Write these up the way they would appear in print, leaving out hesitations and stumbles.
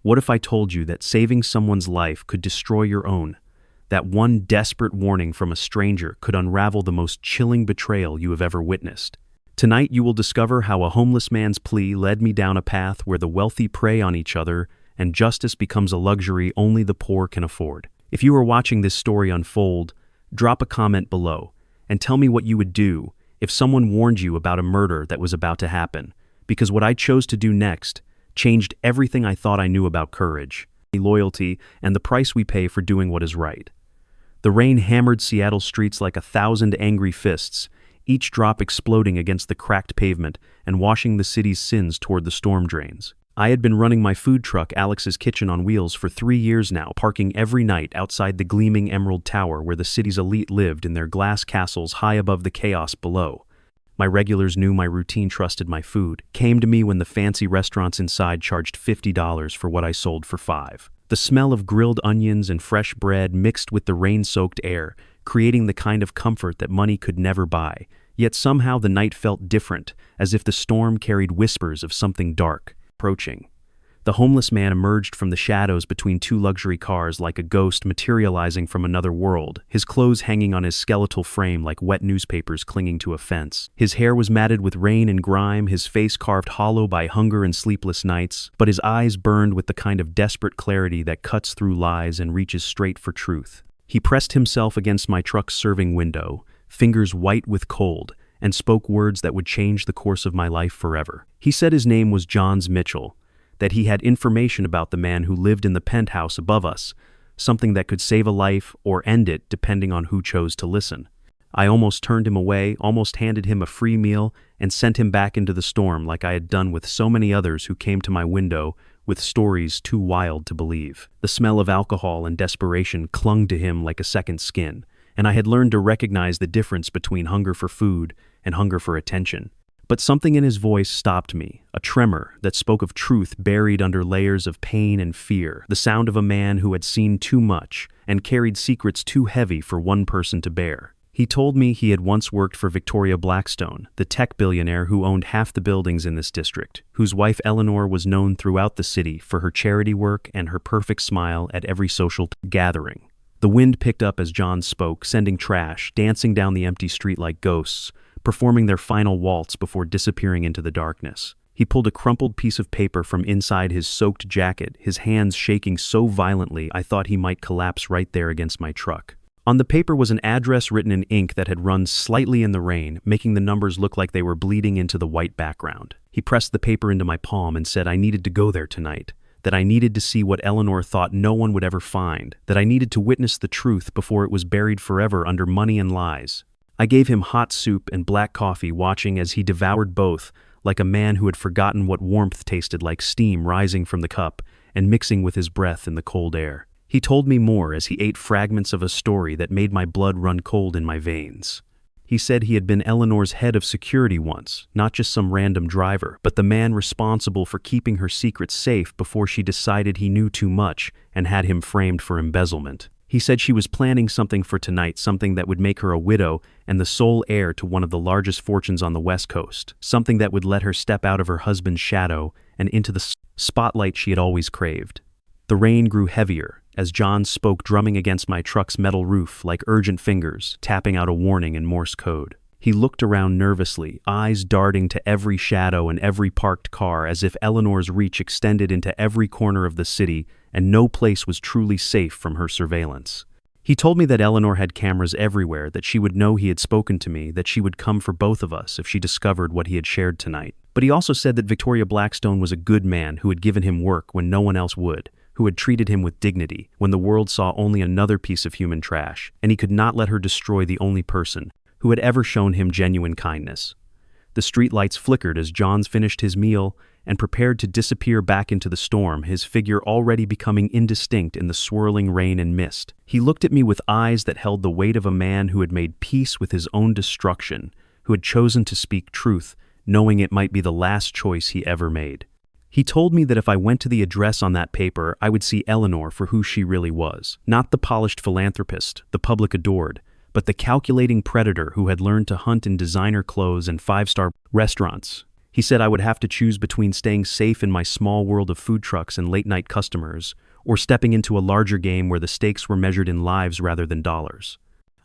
What if I told you that saving someone's life could destroy your own? That one desperate warning from a stranger could unravel the most chilling betrayal you have ever witnessed. Tonight you will discover how a homeless man's plea led me down a path where the wealthy prey on each other and justice becomes a luxury only the poor can afford. If you are watching this story unfold, drop a comment below and tell me what you would do if someone warned you about a murder that was about to happen, because what I chose to do next changed everything I thought I knew about courage, loyalty, and the price we pay for doing what is right. The rain hammered Seattle streets like 1,000 angry fists, each drop exploding against the cracked pavement and washing the city's sins toward the storm drains. I had been running my food truck, Alex's Kitchen on Wheels, for 3 years now, parking every night outside the gleaming Emerald Tower where the city's elite lived in their glass castles high above the chaos below. My regulars knew my routine, trusted my food, came to me when the fancy restaurants inside charged $50 for what I sold for $5. The smell of grilled onions and fresh bread mixed with the rain-soaked air, creating the kind of comfort that money could never buy. Yet somehow the night felt different, as if the storm carried whispers of something dark approaching. The homeless man emerged from the shadows between two luxury cars like a ghost materializing from another world, his clothes hanging on his skeletal frame like wet newspapers clinging to a fence. His hair was matted with rain and grime, his face carved hollow by hunger and sleepless nights, but his eyes burned with the kind of desperate clarity that cuts through lies and reaches straight for truth. He pressed himself against my truck's serving window, fingers white with cold, and spoke words that would change the course of my life forever. He said his name was Jons Mitchell, that he had information about the man who lived in the penthouse above us, something that could save a life or end it depending on who chose to listen. I almost turned him away, almost handed him a free meal, and sent him back into the storm like I had done with so many others who came to my window with stories too wild to believe. The smell of alcohol and desperation clung to him like a second skin, and I had learned to recognize the difference between hunger for food and hunger for attention. But something in his voice stopped me, a tremor that spoke of truth buried under layers of pain and fear, the sound of a man who had seen too much and carried secrets too heavy for one person to bear. He told me he had once worked for Victoria Blackstone, the tech billionaire who owned half the buildings in this district, whose wife Eleanor was known throughout the city for her charity work and her perfect smile at every social gathering. The wind picked up as John spoke, sending trash dancing down the empty street like ghosts, performing their final waltz before disappearing into the darkness. He pulled a crumpled piece of paper from inside his soaked jacket, his hands shaking so violently I thought he might collapse right there against my truck. On the paper was an address written in ink that had run slightly in the rain, making the numbers look like they were bleeding into the white background. He pressed the paper into my palm and said I needed to go there tonight, that I needed to see what Eleanor thought no one would ever find, that I needed to witness the truth before it was buried forever under money and lies. I gave him hot soup and black coffee, watching as he devoured both, like a man who had forgotten what warmth tasted like, steam rising from the cup and mixing with his breath in the cold air. He told me more as he ate fragments of a story that made my blood run cold in my veins. He said he had been Eleanor's head of security once, not just some random driver, but the man responsible for keeping her secrets safe before she decided he knew too much and had him framed for embezzlement. He said she was planning something for tonight, something that would make her a widow and the sole heir to one of the largest fortunes on the West Coast, something that would let her step out of her husband's shadow and into the spotlight she had always craved. The rain grew heavier as John spoke, drumming against my truck's metal roof like urgent fingers, tapping out a warning in Morse code. He looked around nervously, eyes darting to every shadow and every parked car, as if Eleanor's reach extended into every corner of the city and no place was truly safe from her surveillance. He told me that Eleanor had cameras everywhere, that she would know he had spoken to me, that she would come for both of us if she discovered what he had shared tonight. But he also said that Victoria Blackstone was a good man who had given him work when no one else would, who had treated him with dignity when the world saw only another piece of human trash, and he could not let her destroy the only person who had ever shown him genuine kindness. The streetlights flickered as Johns finished his meal and prepared to disappear back into the storm, his figure already becoming indistinct in the swirling rain and mist. He looked at me with eyes that held the weight of a man who had made peace with his own destruction, who had chosen to speak truth, knowing it might be the last choice he ever made. He told me that if I went to the address on that paper, I would see Eleanor for who she really was. Not the polished philanthropist the public adored, but the calculating predator who had learned to hunt in designer clothes and five-star restaurants. He said I would have to choose between staying safe in my small world of food trucks and late-night customers, or stepping into a larger game where the stakes were measured in lives rather than dollars.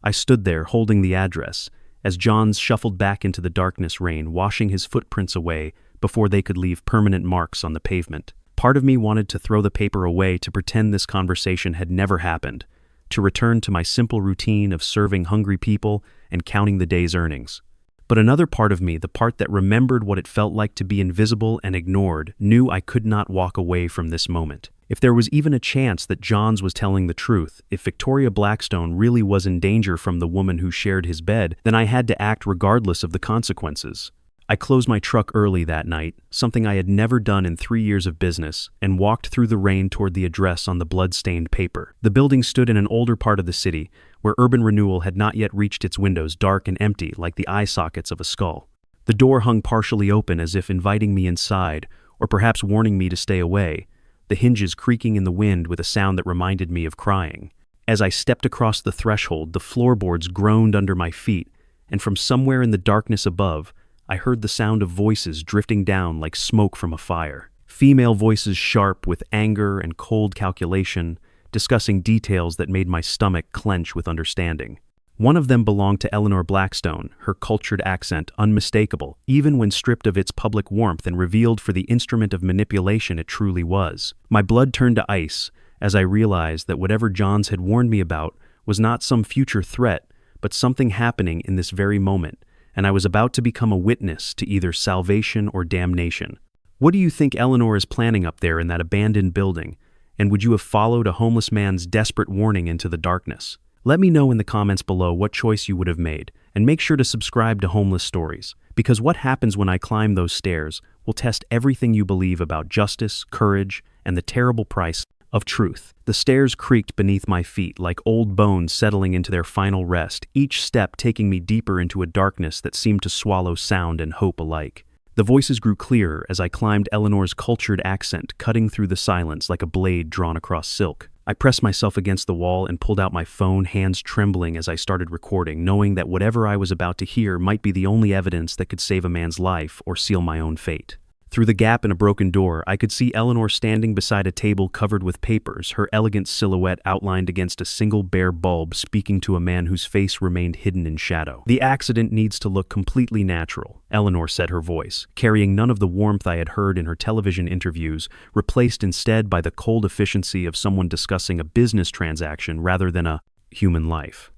I stood there, holding the address, as Jons shuffled back into the darkness rain, washing his footprints away before they could leave permanent marks on the pavement. Part of me wanted to throw the paper away to pretend this conversation had never happened, to return to my simple routine of serving hungry people and counting the day's earnings. But another part of me, the part that remembered what it felt like to be invisible and ignored, knew I could not walk away from this moment. If there was even a chance that Jons was telling the truth, if Victoria Blackstone really was in danger from the woman who shared his bed, then I had to act regardless of the consequences. I closed my truck early that night, something I had never done in 3 years of business, and walked through the rain toward the address on the blood-stained paper. The building stood in an older part of the city, where urban renewal had not yet reached its windows, dark and empty like the eye sockets of a skull. The door hung partially open as if inviting me inside, or perhaps warning me to stay away, the hinges creaking in the wind with a sound that reminded me of crying. As I stepped across the threshold, the floorboards groaned under my feet, and from somewhere in the darkness above, I heard the sound of voices drifting down like smoke from a fire. Female voices sharp with anger and cold calculation, discussing details that made my stomach clench with understanding. One of them belonged to Eleanor Blackstone, her cultured accent unmistakable, even when stripped of its public warmth and revealed for the instrument of manipulation it truly was. My blood turned to ice as I realized that whatever Jons had warned me about was not some future threat, but something happening in this very moment, and I was about to become a witness to either salvation or damnation. What do you think Eleanor is planning up there in that abandoned building, and would you have followed a homeless man's desperate warning into the darkness? Let me know in the comments below what choice you would have made, and make sure to subscribe to Homeless Stories, because what happens when I climb those stairs will test everything you believe about justice, courage, and the terrible price of truth. The stairs creaked beneath my feet like old bones settling into their final rest, each step taking me deeper into a darkness that seemed to swallow sound and hope alike. The voices grew clearer as I climbed Eleanor's cultured accent, cutting through the silence like a blade drawn across silk. I pressed myself against the wall and pulled out my phone, hands trembling as I started recording, knowing that whatever I was about to hear might be the only evidence that could save a man's life or seal my own fate. Through the gap in a broken door, I could see Eleanor standing beside a table covered with papers, her elegant silhouette outlined against a single bare bulb, speaking to a man whose face remained hidden in shadow. "The accident needs to look completely natural," Eleanor said, her voice, carrying none of the warmth I had heard in her television interviews, replaced instead by the cold efficiency of someone discussing a business transaction rather than a human life.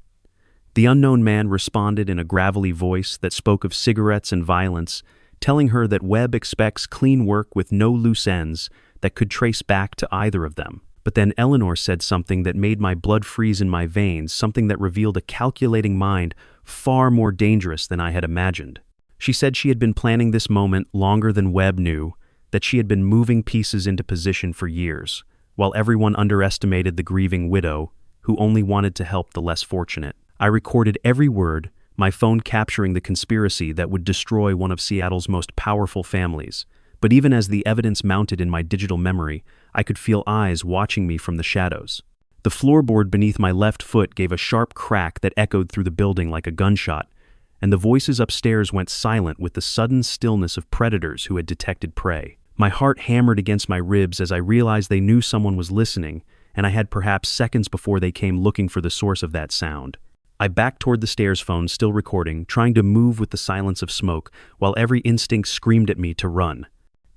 The unknown man responded in a gravelly voice that spoke of cigarettes and violence, telling her that Webb expects clean work with no loose ends that could trace back to either of them. But then Eleanor said something that made my blood freeze in my veins, something that revealed a calculating mind far more dangerous than I had imagined. She said she had been planning this moment longer than Webb knew, that she had been moving pieces into position for years, while everyone underestimated the grieving widow, who only wanted to help the less fortunate. I recorded every word, my phone capturing the conspiracy that would destroy one of Seattle's most powerful families. But even as the evidence mounted in my digital memory, I could feel eyes watching me from the shadows. The floorboard beneath my left foot gave a sharp crack that echoed through the building like a gunshot, and the voices upstairs went silent with the sudden stillness of predators who had detected prey. My heart hammered against my ribs as I realized they knew someone was listening, and I had perhaps seconds before they came looking for the source of that sound. I backed toward the stairs phone, still recording, trying to move with the silence of smoke, while every instinct screamed at me to run.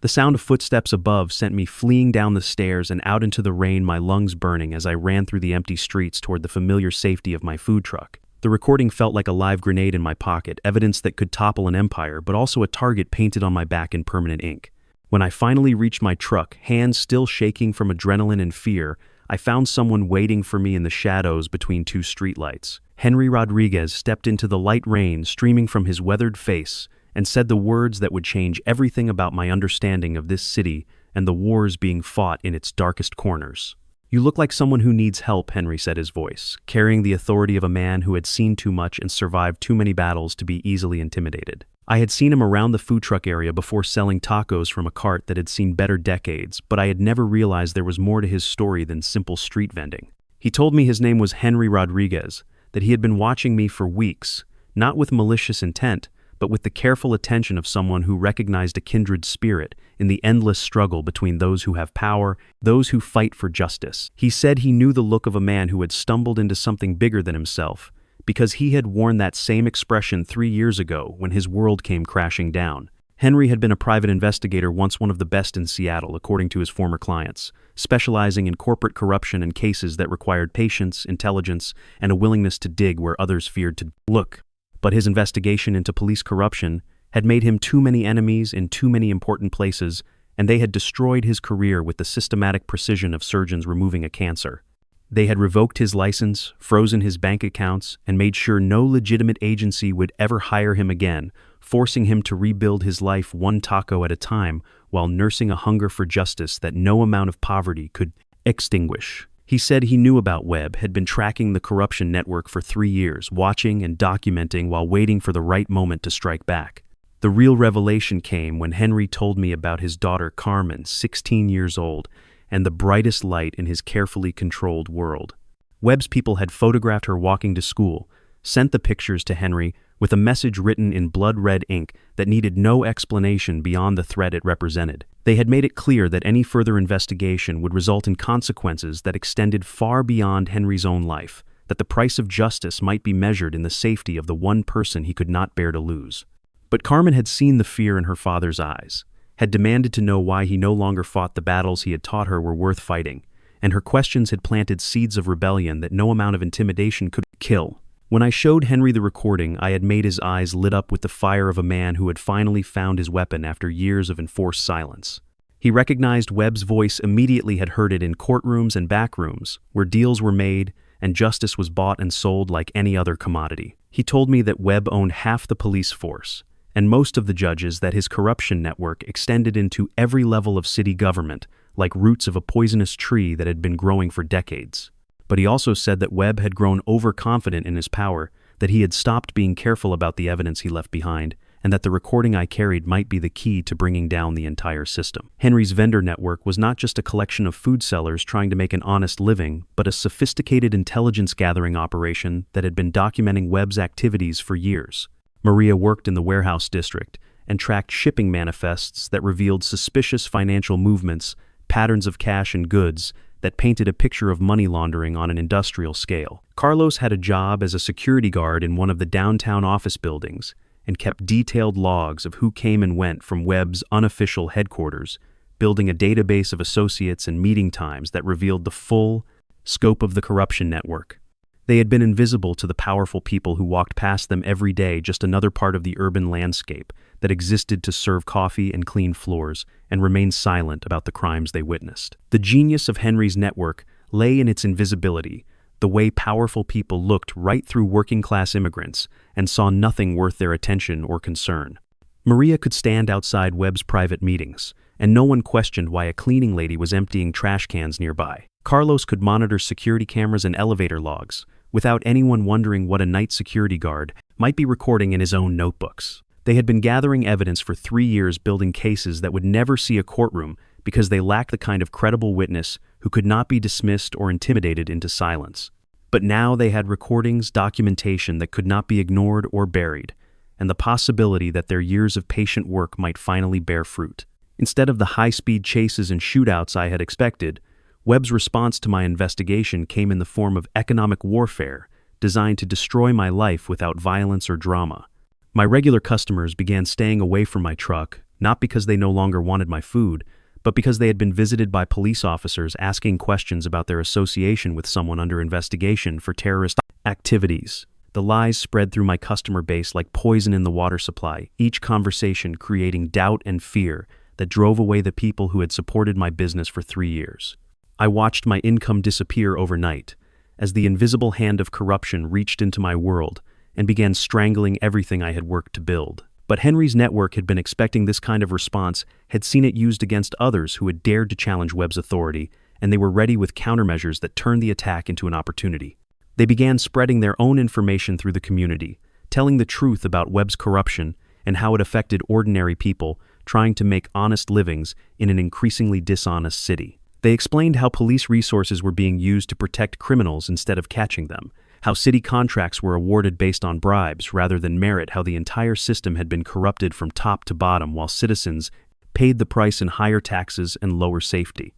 The sound of footsteps above sent me fleeing down the stairs and out into the rain, my lungs burning as I ran through the empty streets toward the familiar safety of my food truck. The recording felt like a live grenade in my pocket, evidence that could topple an empire, but also a target painted on my back in permanent ink. When I finally reached my truck, hands still shaking from adrenaline and fear, I found someone waiting for me in the shadows between two streetlights. Henry Rodriguez stepped into the light rain streaming from his weathered face and said the words that would change everything about my understanding of this city and the wars being fought in its darkest corners. "You look like someone who needs help," Henry said, his voice, carrying the authority of a man who had seen too much and survived too many battles to be easily intimidated. I had seen him around the food truck area before selling tacos from a cart that had seen better decades, but I had never realized there was more to his story than simple street vending. He told me his name was Henry Rodriguez, that he had been watching me for weeks, not with malicious intent, but with the careful attention of someone who recognized a kindred spirit in the endless struggle between those who have power, those who fight for justice. He said he knew the look of a man who had stumbled into something bigger than himself, because he had worn that same expression 3 years ago when his world came crashing down. Henry had been a private investigator, once one of the best in Seattle, according to his former clients, specializing in corporate corruption and cases that required patience, intelligence, and a willingness to dig where others feared to look. But his investigation into police corruption had made him too many enemies in too many important places, and they had destroyed his career with the systematic precision of surgeons removing a cancer. They had revoked his license, frozen his bank accounts, and made sure no legitimate agency would ever hire him again, forcing him to rebuild his life one taco at a time while nursing a hunger for justice that no amount of poverty could extinguish. He said he knew about Webb, had been tracking the corruption network for 3 years, watching and documenting while waiting for the right moment to strike back. The real revelation came when Henry told me about his daughter Carmen, 16 years old, and the brightest light in his carefully controlled world. Webb's people had photographed her walking to school, sent the pictures to Henry with a message written in blood-red ink that needed no explanation beyond the threat it represented. They had made it clear that any further investigation would result in consequences that extended far beyond Henry's own life, that the price of justice might be measured in the safety of the one person he could not bear to lose. But Carmen had seen the fear in her father's eyes, had demanded to know why he no longer fought the battles he had taught her were worth fighting, and her questions had planted seeds of rebellion that no amount of intimidation could kill. When I showed Henry the recording, I had made his eyes lit up with the fire of a man who had finally found his weapon after years of enforced silence. He recognized Webb's voice immediately, had heard it in courtrooms and backrooms, where deals were made and justice was bought and sold like any other commodity. He told me that Webb owned half the police force, and most of the judges, that his corruption network extended into every level of city government, like roots of a poisonous tree that had been growing for decades. But he also said that Webb had grown overconfident in his power, that he had stopped being careful about the evidence he left behind, and that the recording I carried might be the key to bringing down the entire system. Henry's vendor network was not just a collection of food sellers trying to make an honest living, but a sophisticated intelligence-gathering operation that had been documenting Webb's activities for years. Maria worked in the warehouse district and tracked shipping manifests that revealed suspicious financial movements, patterns of cash and goods, that painted a picture of money laundering on an industrial scale. Carlos had a job as a security guard in one of the downtown office buildings and kept detailed logs of who came and went from Webb's unofficial headquarters, building a database of associates and meeting times that revealed the full scope of the corruption network. They had been invisible to the powerful people who walked past them every day, just another part of the urban landscape that existed to serve coffee and clean floors and remain silent about the crimes they witnessed. The genius of Henry's network lay in its invisibility, the way powerful people looked right through working-class immigrants and saw nothing worth their attention or concern. Maria could stand outside Webb's private meetings, and no one questioned why a cleaning lady was emptying trash cans nearby. Carlos could monitor security cameras and elevator logs, without anyone wondering what a night security guard might be recording in his own notebooks. They had been gathering evidence for 3 years, building cases that would never see a courtroom because they lacked the kind of credible witness who could not be dismissed or intimidated into silence. But now they had recordings, documentation that could not be ignored or buried, and the possibility that their years of patient work might finally bear fruit. Instead of the high-speed chases and shootouts I had expected, Webb's response to my investigation came in the form of economic warfare designed to destroy my life without violence or drama. My regular customers began staying away from my truck, not because they no longer wanted my food, but because they had been visited by police officers asking questions about their association with someone under investigation for terrorist activities. The lies spread through my customer base like poison in the water supply, each conversation creating doubt and fear that drove away the people who had supported my business for 3 years. I watched my income disappear overnight, as the invisible hand of corruption reached into my world and began strangling everything I had worked to build. But Henry's network had been expecting this kind of response, had seen it used against others who had dared to challenge Webb's authority, and they were ready with countermeasures that turned the attack into an opportunity. They began spreading their own information through the community, telling the truth about Webb's corruption and how it affected ordinary people trying to make honest livings in an increasingly dishonest city. They explained how police resources were being used to protect criminals instead of catching them, how city contracts were awarded based on bribes rather than merit, how the entire system had been corrupted from top to bottom while citizens paid the price in higher taxes and lower safety.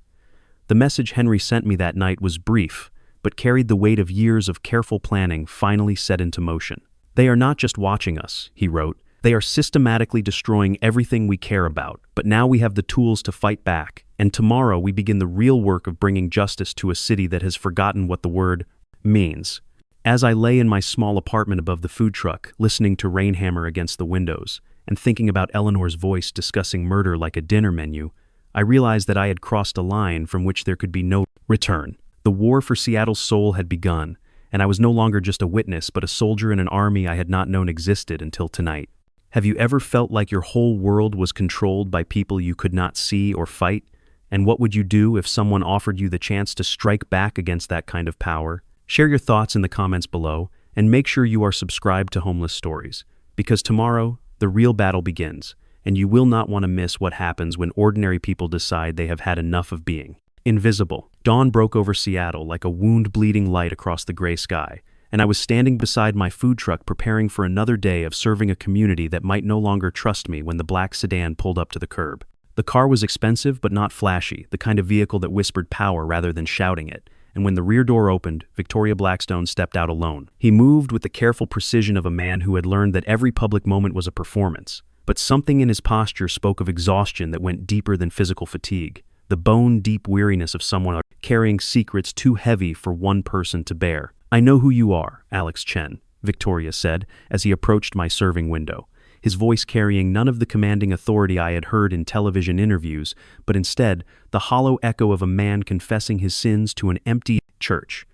The message Henry sent me that night was brief, but carried the weight of years of careful planning finally set into motion. "They are not just watching us," he wrote. "They are systematically destroying everything we care about, but now we have the tools to fight back, and tomorrow we begin the real work of bringing justice to a city that has forgotten what the word means." As I lay in my small apartment above the food truck, listening to rain hammer against the windows, and thinking about Eleanor's voice discussing murder like a dinner menu, I realized that I had crossed a line from which there could be no return. The war for Seattle's soul had begun, and I was no longer just a witness but a soldier in an army I had not known existed until tonight. Have you ever felt like your whole world was controlled by people you could not see or fight? And what would you do if someone offered you the chance to strike back against that kind of power? Share your thoughts in the comments below, and make sure you are subscribed to Homeless Stories, because tomorrow, the real battle begins, and you will not want to miss what happens when ordinary people decide they have had enough of being invisible. Dawn broke over Seattle like a wound-bleeding light across the gray sky, and I was standing beside my food truck preparing for another day of serving a community that might no longer trust me when the black sedan pulled up to the curb. The car was expensive but not flashy, the kind of vehicle that whispered power rather than shouting it. And when the rear door opened, Victoria Blackstone stepped out alone. He moved with the careful precision of a man who had learned that every public moment was a performance. But something in his posture spoke of exhaustion that went deeper than physical fatigue, the bone-deep weariness of someone carrying secrets too heavy for one person to bear. "I know who you are, Alex Chen," Victoria said as he approached my serving window, his voice carrying none of the commanding authority I had heard in television interviews, but instead the hollow echo of a man confessing his sins to an empty church.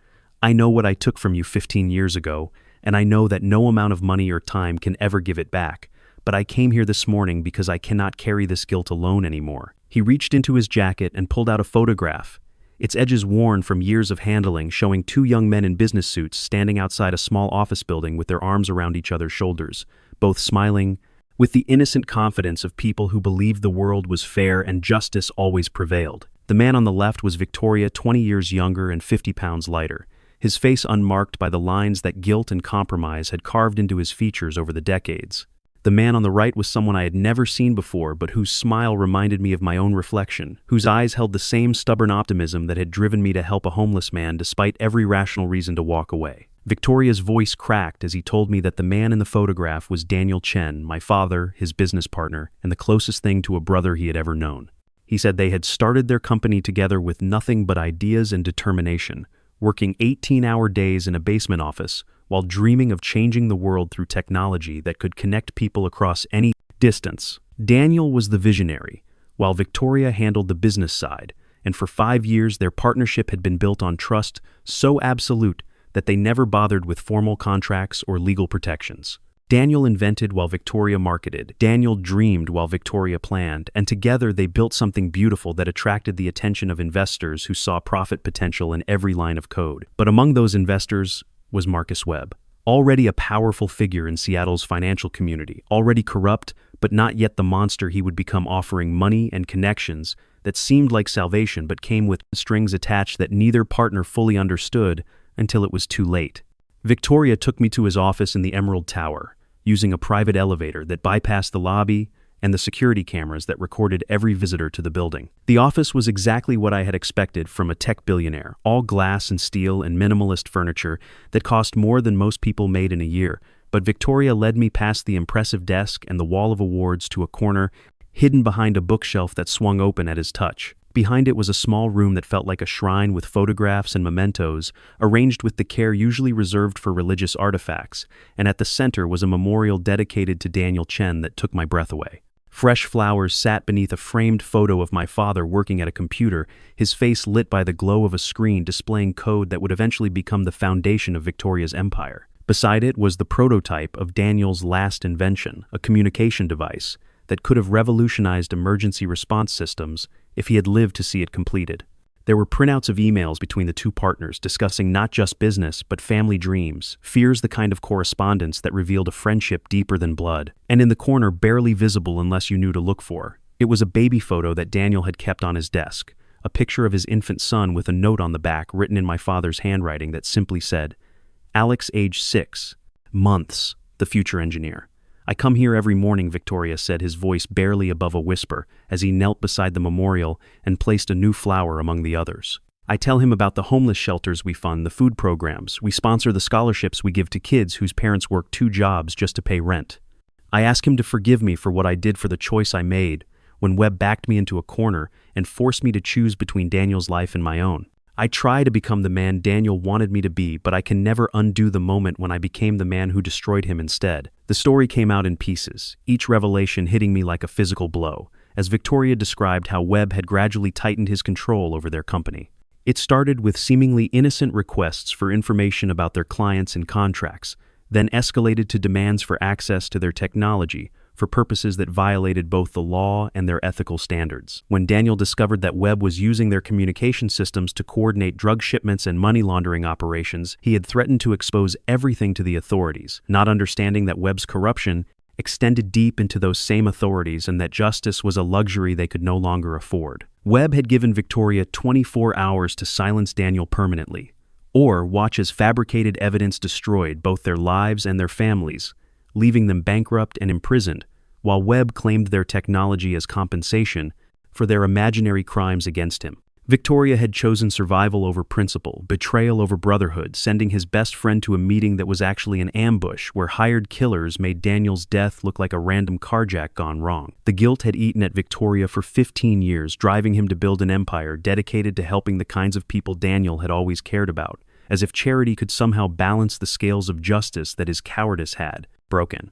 "I know what I took from you 15 years ago, and I know that no amount of money or time can ever give it back, but I came here this morning because I cannot carry this guilt alone anymore." He reached into his jacket and pulled out a photograph, its edges worn from years of handling, showing two young men in business suits standing outside a small office building with their arms around each other's shoulders, both smiling, with the innocent confidence of people who believed the world was fair and justice always prevailed. The man on the left was Victoria, 20 years younger and 50 pounds lighter, his face unmarked by the lines that guilt and compromise had carved into his features over the decades. The man on the right was someone I had never seen before, but whose smile reminded me of my own reflection, whose eyes held the same stubborn optimism that had driven me to help a homeless man despite every rational reason to walk away. Victoria's voice cracked as he told me that the man in the photograph was Daniel Chen, my father, his business partner, and the closest thing to a brother he had ever known. He said they had started their company together with nothing but ideas and determination, working 18-hour days in a basement office while dreaming of changing the world through technology that could connect people across any distance. Daniel was the visionary, while Victoria handled the business side, and for 5 years their partnership had been built on trust so absolute that they never bothered with formal contracts or legal protections. Daniel invented while Victoria marketed, Daniel dreamed while Victoria planned, and together they built something beautiful that attracted the attention of investors who saw profit potential in every line of code. But among those investors was Marcus Webb, already a powerful figure in Seattle's financial community, already corrupt, but not yet the monster he would become, offering money and connections that seemed like salvation but came with strings attached that neither partner fully understood until it was too late. Victoria took me to his office in the Emerald Tower, using a private elevator that bypassed the lobby and the security cameras that recorded every visitor to the building. The office was exactly what I had expected from a tech billionaire, all glass and steel and minimalist furniture that cost more than most people made in a year, but Victoria led me past the impressive desk and the wall of awards to a corner hidden behind a bookshelf that swung open at his touch. Behind it was a small room that felt like a shrine with photographs and mementos, arranged with the care usually reserved for religious artifacts, and at the center was a memorial dedicated to Daniel Chen that took my breath away. Fresh flowers sat beneath a framed photo of my father working at a computer, his face lit by the glow of a screen displaying code that would eventually become the foundation of Victoria's empire. Beside it was the prototype of Daniel's last invention, a communication device that could have revolutionized emergency response systems if he had lived to see it completed. There were printouts of emails between the two partners discussing not just business but family dreams, fears, the kind of correspondence that revealed a friendship deeper than blood. And in the corner, barely visible unless you knew to look for, it was a baby photo that Daniel had kept on his desk, a picture of his infant son with a note on the back written in my father's handwriting that simply said, Alex, age 6. Months, the future engineer. I come here every morning, Victoria said, his voice barely above a whisper, as he knelt beside the memorial and placed a new flower among the others. I tell him about the homeless shelters we fund, the food programs, we sponsor the scholarships we give to kids whose parents work 2 jobs just to pay rent. I ask him to forgive me for what I did, for the choice I made when Webb backed me into a corner and forced me to choose between Daniel's life and my own. I try to become the man Daniel wanted me to be, but I can never undo the moment when I became the man who destroyed him instead. The story came out in pieces, each revelation hitting me like a physical blow, as Victoria described how Webb had gradually tightened his control over their company. It started with seemingly innocent requests for information about their clients and contracts, then escalated to demands for access to their technology for purposes that violated both the law and their ethical standards. When Daniel discovered that Webb was using their communication systems to coordinate drug shipments and money laundering operations, he had threatened to expose everything to the authorities, not understanding that Webb's corruption extended deep into those same authorities and that justice was a luxury they could no longer afford. Webb had given Victoria 24 hours to silence Daniel permanently, or watch as fabricated evidence destroyed both their lives and their families, leaving them bankrupt and imprisoned, while Webb claimed their technology as compensation for their imaginary crimes against him. Victoria had chosen survival over principle, betrayal over brotherhood, sending his best friend to a meeting that was actually an ambush where hired killers made Daniel's death look like a random carjack gone wrong. The guilt had eaten at Victoria for 15 years, driving him to build an empire dedicated to helping the kinds of people Daniel had always cared about, as if charity could somehow balance the scales of justice that his cowardice had broken.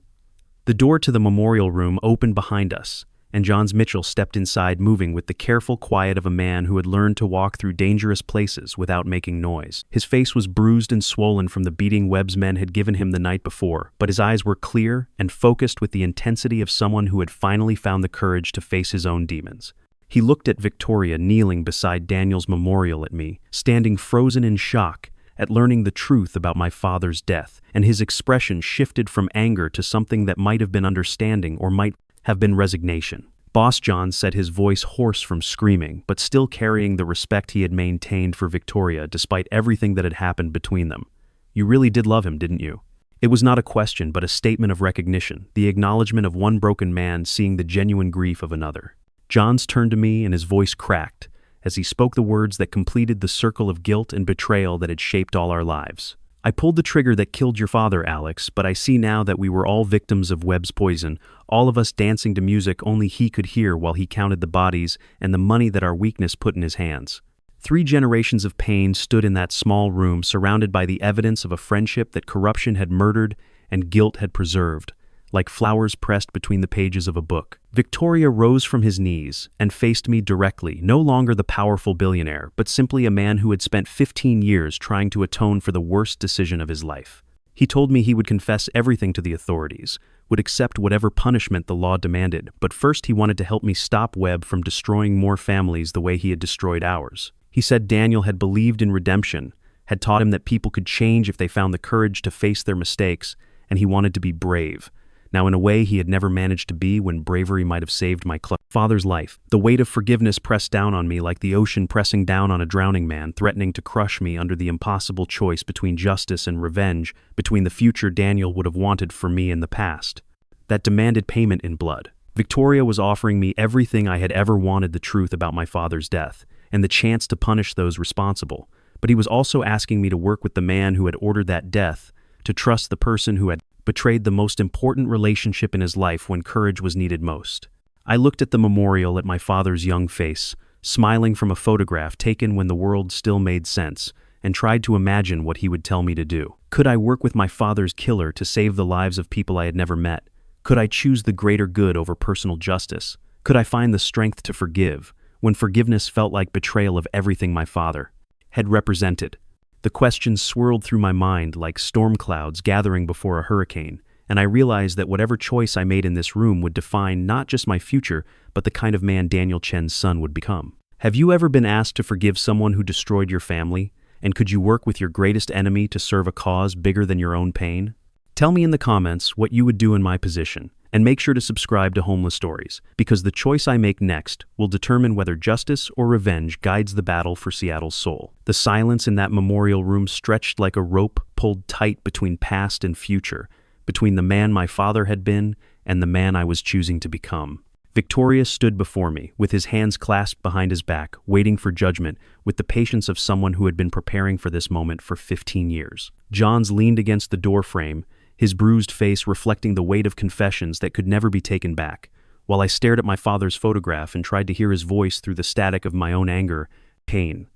The door to the memorial room opened behind us, and Jons Mitchell stepped inside, moving with the careful quiet of a man who had learned to walk through dangerous places without making noise. His face was bruised and swollen from the beating Webb's men had given him the night before, but his eyes were clear and focused with the intensity of someone who had finally found the courage to face his own demons. He looked at Victoria kneeling beside Daniel's memorial, at me, standing frozen in shock at learning the truth about my father's death, and his expression shifted from anger to something that might have been understanding or might have been resignation. Boss John said, his voice hoarse from screaming, but still carrying the respect he had maintained for Victoria despite everything that had happened between them. "You really did love him, didn't you?" It was not a question, but a statement of recognition, the acknowledgement of one broken man seeing the genuine grief of another. Johns turned to me and his voice cracked as he spoke the words that completed the circle of guilt and betrayal that had shaped all our lives. "I pulled the trigger that killed your father, Alex, but I see now that we were all victims of Webb's poison, all of us dancing to music only he could hear while he counted the bodies and the money that our weakness put in his hands. 3 generations of pain stood in that small room, surrounded by the evidence of a friendship that corruption had murdered and guilt had preserved, like flowers pressed between the pages of a book." Victoria rose from his knees and faced me directly, no longer the powerful billionaire, but simply a man who had spent 15 years trying to atone for the worst decision of his life. He told me he would confess everything to the authorities, would accept whatever punishment the law demanded, but first he wanted to help me stop Webb from destroying more families the way he had destroyed ours. He said Daniel had believed in redemption, had taught him that people could change if they found the courage to face their mistakes, and he wanted to be brave. Now, in a way he had never managed to be when bravery might have saved my father's life. The weight of forgiveness pressed down on me like the ocean pressing down on a drowning man, threatening to crush me under the impossible choice between justice and revenge, between the future Daniel would have wanted for me and the past that demanded payment in blood. Victoria was offering me everything I had ever wanted: the truth about my father's death, and the chance to punish those responsible. But he was also asking me to work with the man who had ordered that death, to trust the person who had betrayed the most important relationship in his life when courage was needed most. I looked at the memorial, at my father's young face, smiling from a photograph taken when the world still made sense, and tried to imagine what he would tell me to do. Could I work with my father's killer to save the lives of people I had never met? Could I choose the greater good over personal justice? Could I find the strength to forgive, when forgiveness felt like betrayal of everything my father had represented? The questions swirled through my mind like storm clouds gathering before a hurricane, and I realized that whatever choice I made in this room would define not just my future, but the kind of man Daniel Chen's son would become. Have you ever been asked to forgive someone who destroyed your family? And could you work with your greatest enemy to serve a cause bigger than your own pain? Tell me in the comments what you would do in my position, And make sure to subscribe to Homeless Stories, because the choice I make next will determine whether justice or revenge guides the battle for Seattle's soul. The silence in that memorial room stretched like a rope pulled tight between past and future, between the man my father had been and the man I was choosing to become. Victoria stood before me, with his hands clasped behind his back, waiting for judgment, with the patience of someone who had been preparing for this moment for 15 years. Jons leaned against the doorframe, his bruised face reflecting the weight of confessions that could never be taken back, while I stared at my father's photograph and tried to hear his voice through the static of my own anger, pain.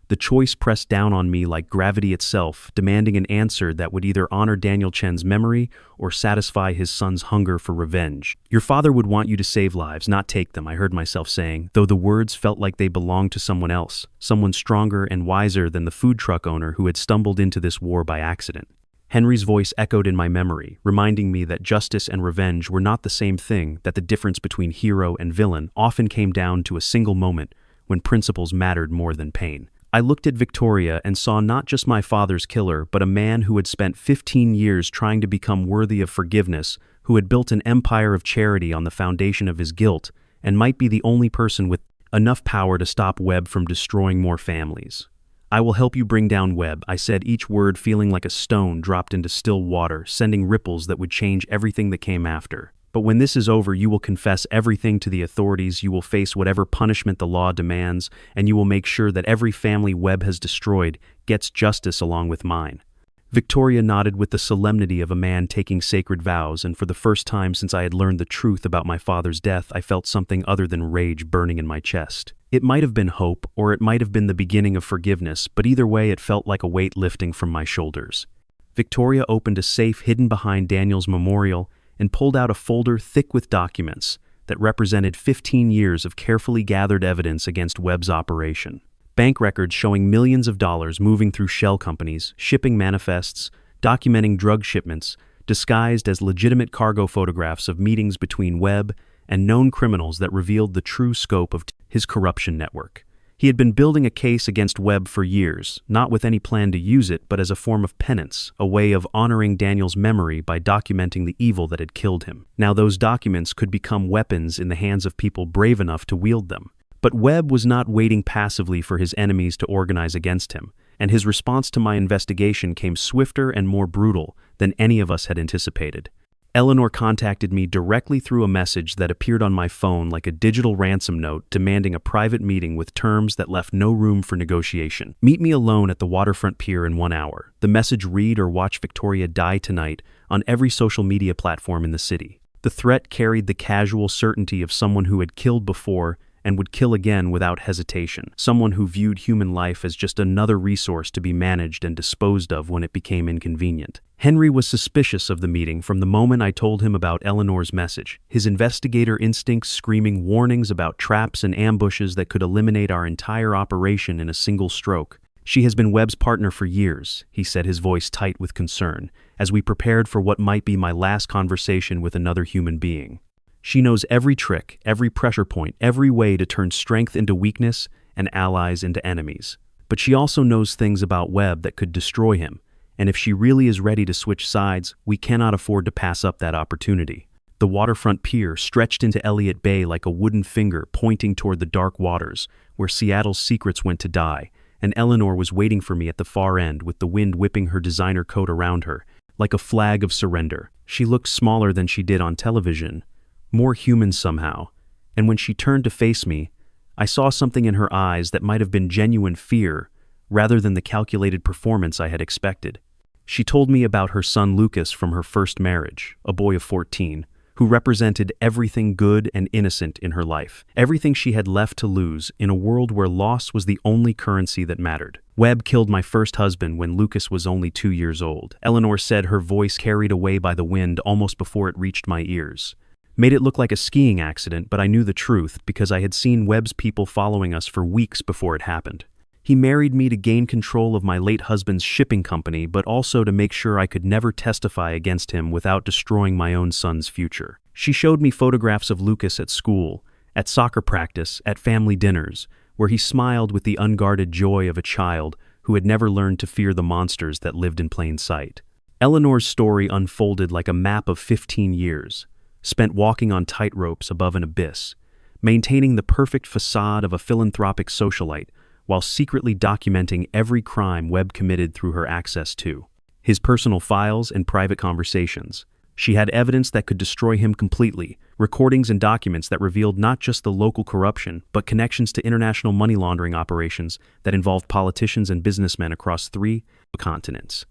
The choice pressed down on me like gravity itself, demanding an answer that would either honor Daniel Chen's memory or satisfy his son's hunger for revenge. Your father would want you to save lives, not take them, I heard myself saying, though the words felt like they belonged to someone else, someone stronger and wiser than the food truck owner who had stumbled into this war by accident. Henry's voice echoed in my memory, reminding me that justice and revenge were not the same thing, that the difference between hero and villain often came down to a single moment when principles mattered more than pain. I looked at Victoria and saw not just my father's killer, but a man who had spent 15 years trying to become worthy of forgiveness, who had built an empire of charity on the foundation of his guilt, and might be the only person with enough power to stop Webb from destroying more families. I will help you bring down Webb, I said, each word feeling like a stone dropped into still water, sending ripples that would change everything that came after. But when this is over, you will confess everything to the authorities, you will face whatever punishment the law demands, and you will make sure that every family Webb has destroyed gets justice along with mine. Victoria nodded with the solemnity of a man taking sacred vows, and for the first time since I had learned the truth about my father's death, I felt something other than rage burning in my chest. It might have been hope, or it might have been the beginning of forgiveness, but either way it felt like a weight lifting from my shoulders. Victoria opened a safe hidden behind Daniel's memorial and pulled out a folder thick with documents that represented 15 years of carefully gathered evidence against Webb's operation. Bank records showing millions of dollars moving through shell companies, shipping manifests, documenting drug shipments, disguised as legitimate cargo photographs of meetings between Webb and known criminals that revealed the true scope of his corruption network. He had been building a case against Webb for years, not with any plan to use it, but as a form of penance, a way of honoring Daniel's memory by documenting the evil that had killed him. Now those documents could become weapons in the hands of people brave enough to wield them. But Webb was not waiting passively for his enemies to organize against him, and his response to my investigation came swifter and more brutal than any of us had anticipated. Eleanor contacted me directly through a message that appeared on my phone like a digital ransom note demanding a private meeting with terms that left no room for negotiation. Meet me alone at the waterfront pier in 1 hour. The message read or watch Victoria die tonight on every social media platform in the city. The threat carried the casual certainty of someone who had killed before and would kill again without hesitation, someone who viewed human life as just another resource to be managed and disposed of when it became inconvenient. Henry was suspicious of the meeting from the moment I told him about Eleanor's message, his investigator instincts screaming warnings about traps and ambushes that could eliminate our entire operation in a single stroke. She has been Webb's partner for years, he said, his voice tight with concern, as we prepared for what might be my last conversation with another human being. She knows every trick, every pressure point, every way to turn strength into weakness and allies into enemies. But she also knows things about Webb that could destroy him, and if she really is ready to switch sides, we cannot afford to pass up that opportunity. The waterfront pier stretched into Elliott Bay like a wooden finger pointing toward the dark waters, where Seattle's secrets went to die, and Eleanor was waiting for me at the far end with the wind whipping her designer coat around her, like a flag of surrender. She looked smaller than she did on television, more human somehow, and when she turned to face me, I saw something in her eyes that might have been genuine fear rather than the calculated performance I had expected. She told me about her son Lucas from her first marriage, a boy of 14, who represented everything good and innocent in her life, everything she had left to lose in a world where loss was the only currency that mattered. Webb killed my first husband when Lucas was only 2 years old, Eleanor said, her voice carried away by the wind almost before it reached my ears. Made it look like a skiing accident, but I knew the truth because I had seen Webb's people following us for weeks before it happened. He married me to gain control of my late husband's shipping company, but also to make sure I could never testify against him without destroying my own son's future. She showed me photographs of Lucas at school, at soccer practice, at family dinners, where he smiled with the unguarded joy of a child who had never learned to fear the monsters that lived in plain sight. Eleanor's story unfolded like a map of 15 years. spent walking on tightropes above an abyss, maintaining the perfect facade of a philanthropic socialite while secretly documenting every crime Webb committed through her access to his personal files and private conversations. She had evidence that could destroy him completely, recordings and documents that revealed not just the local corruption, but connections to international money laundering operations that involved politicians and businessmen across 3 continents.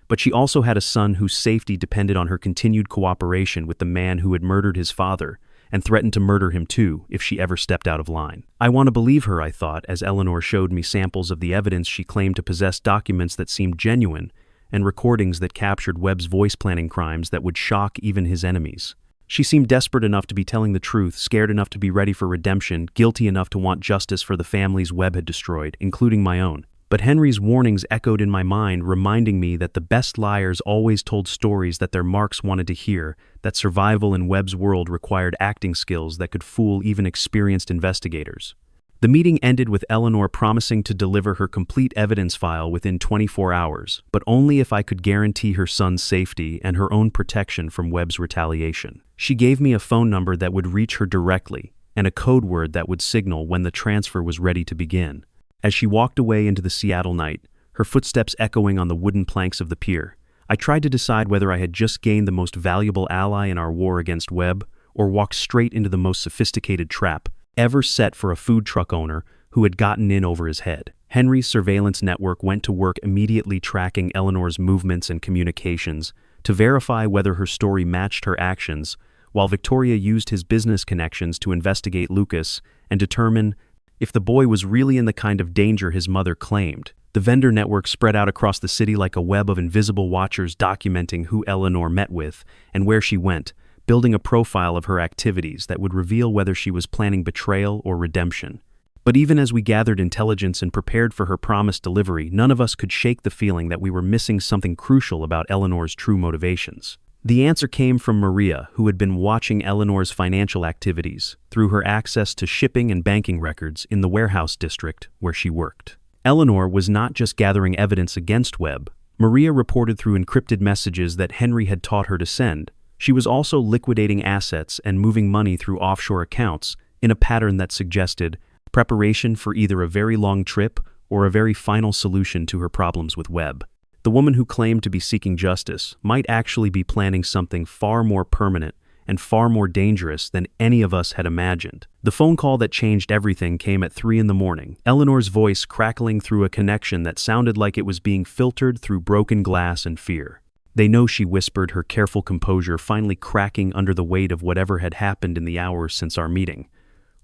But she also had a son whose safety depended on her continued cooperation with the man who had murdered his father and threatened to murder him too if she ever stepped out of line. I want to believe her, I thought, as Eleanor showed me samples of the evidence she claimed to possess, documents that seemed genuine and recordings that captured Webb's voice planning crimes that would shock even his enemies. She seemed desperate enough to be telling the truth, scared enough to be ready for redemption, guilty enough to want justice for the families Webb had destroyed, including my own. But Henry's warnings echoed in my mind, reminding me that the best liars always told stories that their marks wanted to hear, that survival in Webb's world required acting skills that could fool even experienced investigators. The meeting ended with Eleanor promising to deliver her complete evidence file within 24 hours, but only if I could guarantee her son's safety and her own protection from Webb's retaliation. She gave me a phone number that would reach her directly, and a code word that would signal when the transfer was ready to begin. As she walked away into the Seattle night, her footsteps echoing on the wooden planks of the pier, I tried to decide whether I had just gained the most valuable ally in our war against Webb, or walked straight into the most sophisticated trap ever set for a food truck owner who had gotten in over his head. Henry's surveillance network went to work immediately tracking Eleanor's movements and communications to verify whether her story matched her actions, while Victoria used his business connections to investigate Lucas and determine if the boy was really in the kind of danger his mother claimed. The vendor network spread out across the city like a web of invisible watchers, documenting who Eleanor met with and where she went, building a profile of her activities that would reveal whether she was planning betrayal or redemption. But even as we gathered intelligence and prepared for her promised delivery, none of us could shake the feeling that we were missing something crucial about Eleanor's true motivations. The answer came from Maria, who had been watching Eleanor's financial activities through her access to shipping and banking records in the warehouse district where she worked. Eleanor was not just gathering evidence against Webb. Maria reported through encrypted messages that Henry had taught her to send. She was also liquidating assets and moving money through offshore accounts in a pattern that suggested preparation for either a very long trip or a very final solution to her problems with Webb. The woman who claimed to be seeking justice might actually be planning something far more permanent and far more dangerous than any of us had imagined. The phone call that changed everything came at 3 a.m, Eleanor's voice crackling through a connection that sounded like it was being filtered through broken glass and fear. "They know," she whispered, her careful composure finally cracking under the weight of whatever had happened in the hours since our meeting.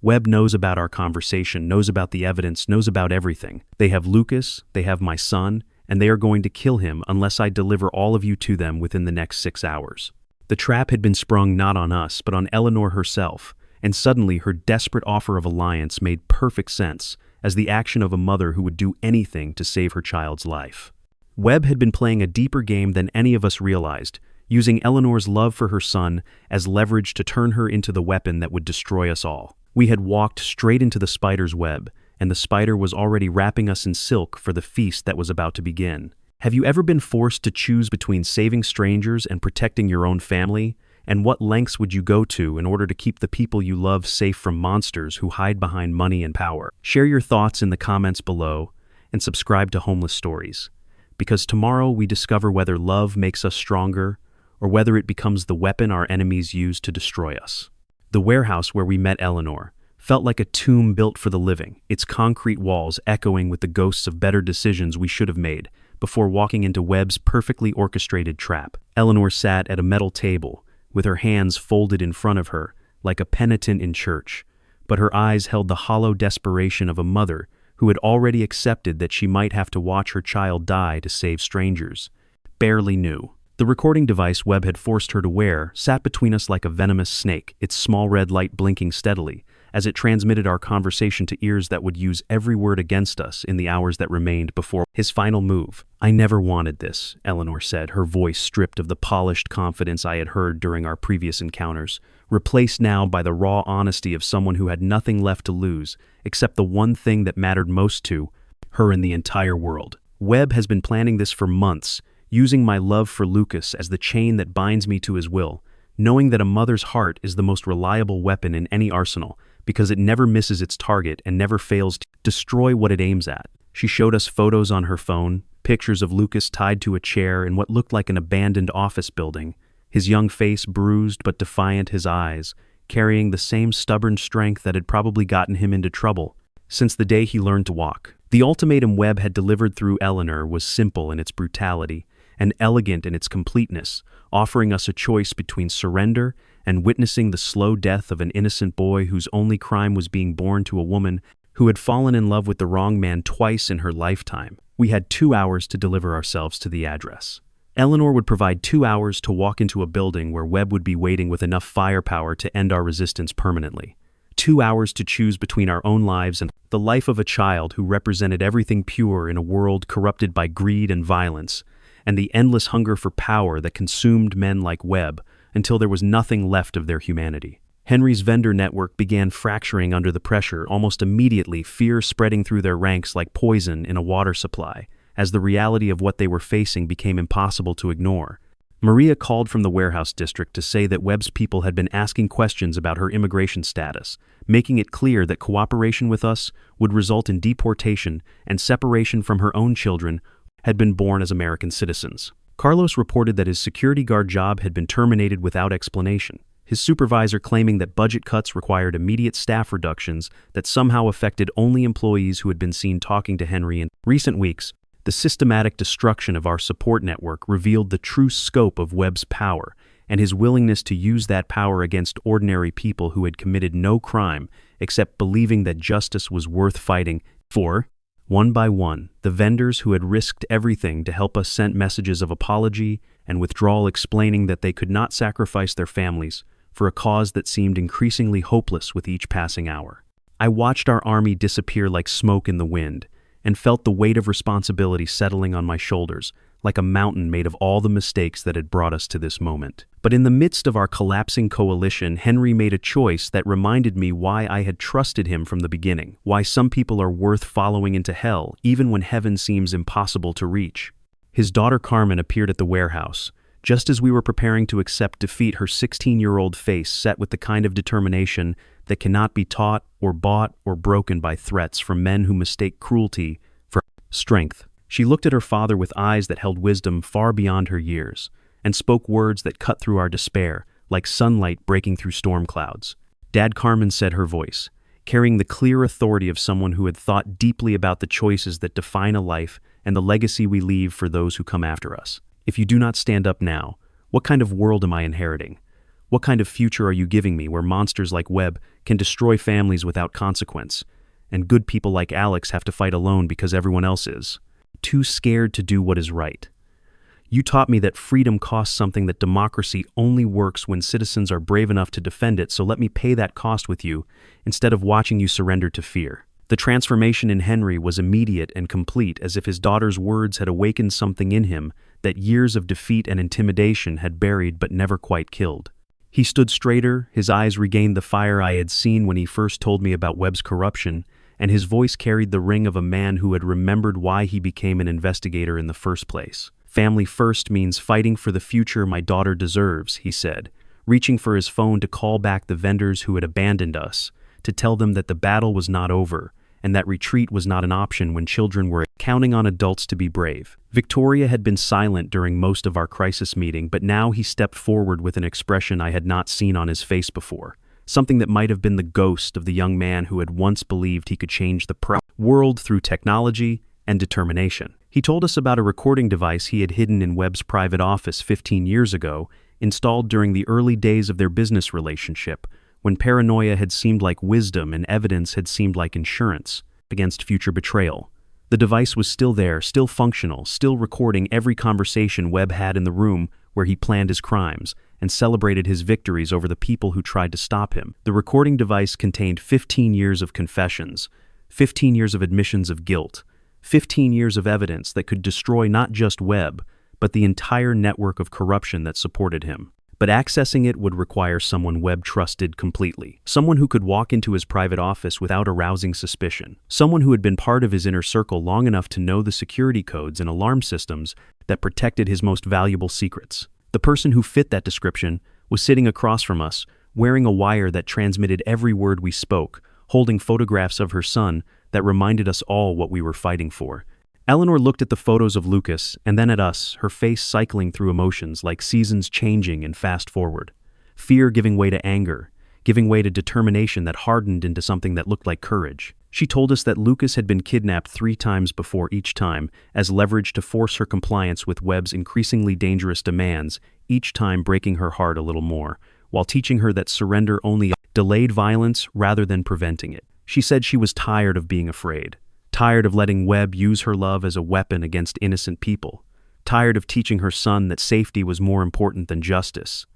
"Webb knows about our conversation, knows about the evidence, knows about everything. They have Lucas, they have my son, and they are going to kill him unless I deliver all of you to them within the next 6 hours." The trap had been sprung not on us, but on Eleanor herself, and suddenly her desperate offer of alliance made perfect sense as the action of a mother who would do anything to save her child's life. Webb had been playing a deeper game than any of us realized, using Eleanor's love for her son as leverage to turn her into the weapon that would destroy us all. We had walked straight into the spider's web, and the spider was already wrapping us in silk for the feast that was about to begin. Have you ever been forced to choose between saving strangers and protecting your own family? And what lengths would you go to in order to keep the people you love safe from monsters who hide behind money and power? Share your thoughts in the comments below, and subscribe to Homeless Stories, because tomorrow we discover whether love makes us stronger or whether it becomes the weapon our enemies use to destroy us. The warehouse where we met Eleanor felt like a tomb built for the living, its concrete walls echoing with the ghosts of better decisions we should have made before walking into Webb's perfectly orchestrated trap. Eleanor sat at a metal table, with her hands folded in front of her, like a penitent in church, but her eyes held the hollow desperation of a mother who had already accepted that she might have to watch her child die to save strangers. Barely knew. The recording device Webb had forced her to wear sat between us like a venomous snake, its small red light blinking steadily, as it transmitted our conversation to ears that would use every word against us in the hours that remained before his final move. "I never wanted this," Eleanor said, her voice stripped of the polished confidence I had heard during our previous encounters, replaced now by the raw honesty of someone who had nothing left to lose, except the one thing that mattered most to her in the entire world. "Webb has been planning this for months, using my love for Lucas as the chain that binds me to his will. knowing that a mother's heart is the most reliable weapon in any arsenal because it never misses its target and never fails to destroy what it aims at. She showed us photos on her phone, pictures of Lucas tied to a chair in what looked like an abandoned office building, his young face bruised but defiant, his eyes carrying the same stubborn strength that had probably gotten him into trouble since the day he learned to walk. The ultimatum Webb had delivered through Eleanor was simple in its brutality and elegant in its completeness, offering us a choice between surrender and witnessing the slow death of an innocent boy whose only crime was being born to a woman who had fallen in love with the wrong man twice in her lifetime. We had 2 hours to deliver ourselves to the address. Eleanor would provide 2 hours to walk into a building where Webb would be waiting with enough firepower to end our resistance permanently. 2 hours to choose between our own lives and the life of a child who represented everything pure in a world corrupted by greed and violence, and the endless hunger for power that consumed men like Webb until there was nothing left of their humanity. Henry's vendor network began fracturing under the pressure almost immediately, fear spreading through their ranks like poison in a water supply, as the reality of what they were facing became impossible to ignore. Maria called from the warehouse district to say that Webb's people had been asking questions about her immigration status, making it clear that cooperation with us would result in deportation and separation from her own children had been born as American citizens. Carlos reported that his security guard job had been terminated without explanation, his supervisor claiming that budget cuts required immediate staff reductions that somehow affected only employees who had been seen talking to Henry in recent weeks. The systematic destruction of our support network revealed the true scope of Webb's power and his willingness to use that power against ordinary people who had committed no crime except believing that justice was worth fighting for. One by one, the vendors who had risked everything to help us sent messages of apology and withdrawal explaining that they could not sacrifice their families for a cause that seemed increasingly hopeless with each passing hour. I watched our army disappear like smoke in the wind and felt the weight of responsibility settling on my shoulders like a mountain made of all the mistakes that had brought us to this moment. But in the midst of our collapsing coalition, Henry made a choice that reminded me why I had trusted him from the beginning, why some people are worth following into hell, even when heaven seems impossible to reach. His daughter Carmen appeared at the warehouse, just as we were preparing to accept defeat, her 16-year-old face set with the kind of determination that cannot be taught or bought or broken by threats from men who mistake cruelty for strength. She looked at her father with eyes that held wisdom far beyond her years, and spoke words that cut through our despair, like sunlight breaking through storm clouds. Dad, Carmen said, her voice, carrying the clear authority of someone who had thought deeply about the choices that define a life and the legacy we leave for those who come after us. If you do not stand up now, what kind of world am I inheriting? What kind of future are you giving me where monsters like Webb can destroy families without consequence, and good people like Alex have to fight alone because everyone else is too scared to do what is right? You taught me that freedom costs something, that democracy only works when citizens are brave enough to defend it, so let me pay that cost with you instead of watching you surrender to fear. The transformation in Henry was immediate and complete, as if his daughter's words had awakened something in him that years of defeat and intimidation had buried but never quite killed. He stood straighter, his eyes regained the fire I had seen when he first told me about Webb's corruption, and his voice carried the ring of a man who had remembered why he became an investigator in the first place. Family first means fighting for the future my daughter deserves, he said, reaching for his phone to call back the vendors who had abandoned us, to tell them that the battle was not over, and that retreat was not an option when children were counting on adults to be brave. Victoria had been silent during most of our crisis meeting, but now he stepped forward with an expression I had not seen on his face before, something that might have been the ghost of the young man who had once believed he could change the world through technology and determination. He told us about a recording device he had hidden in Webb's private office 15 years ago, installed during the early days of their business relationship, when paranoia had seemed like wisdom and evidence had seemed like insurance against future betrayal. The device was still there, still functional, still recording every conversation Webb had in the room where he planned his crimes and celebrated his victories over the people who tried to stop him. The recording device contained 15 years of confessions, 15 years of admissions of guilt, 15 years of evidence that could destroy not just Webb, but the entire network of corruption that supported him. But accessing it would require someone Webb trusted completely, someone who could walk into his private office without arousing suspicion, someone who had been part of his inner circle long enough to know the security codes and alarm systems that protected his most valuable secrets. The person who fit that description was sitting across from us, wearing a wire that transmitted every word we spoke, holding photographs of her son that reminded us all what we were fighting for. Eleanor looked at the photos of Lucas and then at us, her face cycling through emotions like seasons changing in fast forward. Fear giving way to anger, giving way to determination that hardened into something that looked like courage. She told us that Lucas had been kidnapped 3 times before, each time as leverage to force her compliance with Webb's increasingly dangerous demands, each time breaking her heart a little more, while teaching her that surrender only delayed violence rather than preventing it. She said she was tired of being afraid, tired of letting Webb use her love as a weapon against innocent people, tired of teaching her son that safety was more important than justice,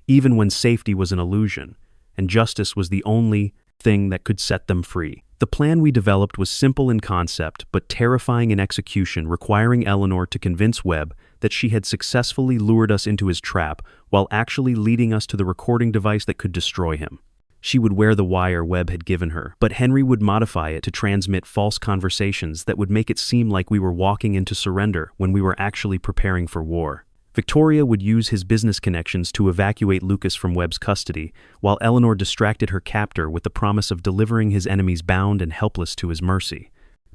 even when safety was an illusion, and justice was the only thing that could set them free. The plan we developed was simple in concept but terrifying in execution, requiring Eleanor to convince Webb that she had successfully lured us into his trap while actually leading us to the recording device that could destroy him. She would wear the wire Webb had given her, but Henry would modify it to transmit false conversations that would make it seem like we were walking into surrender when we were actually preparing for war. Victoria would use his business connections to evacuate Lucas from Webb's custody, while Eleanor distracted her captor with the promise of delivering his enemies bound and helpless to his mercy.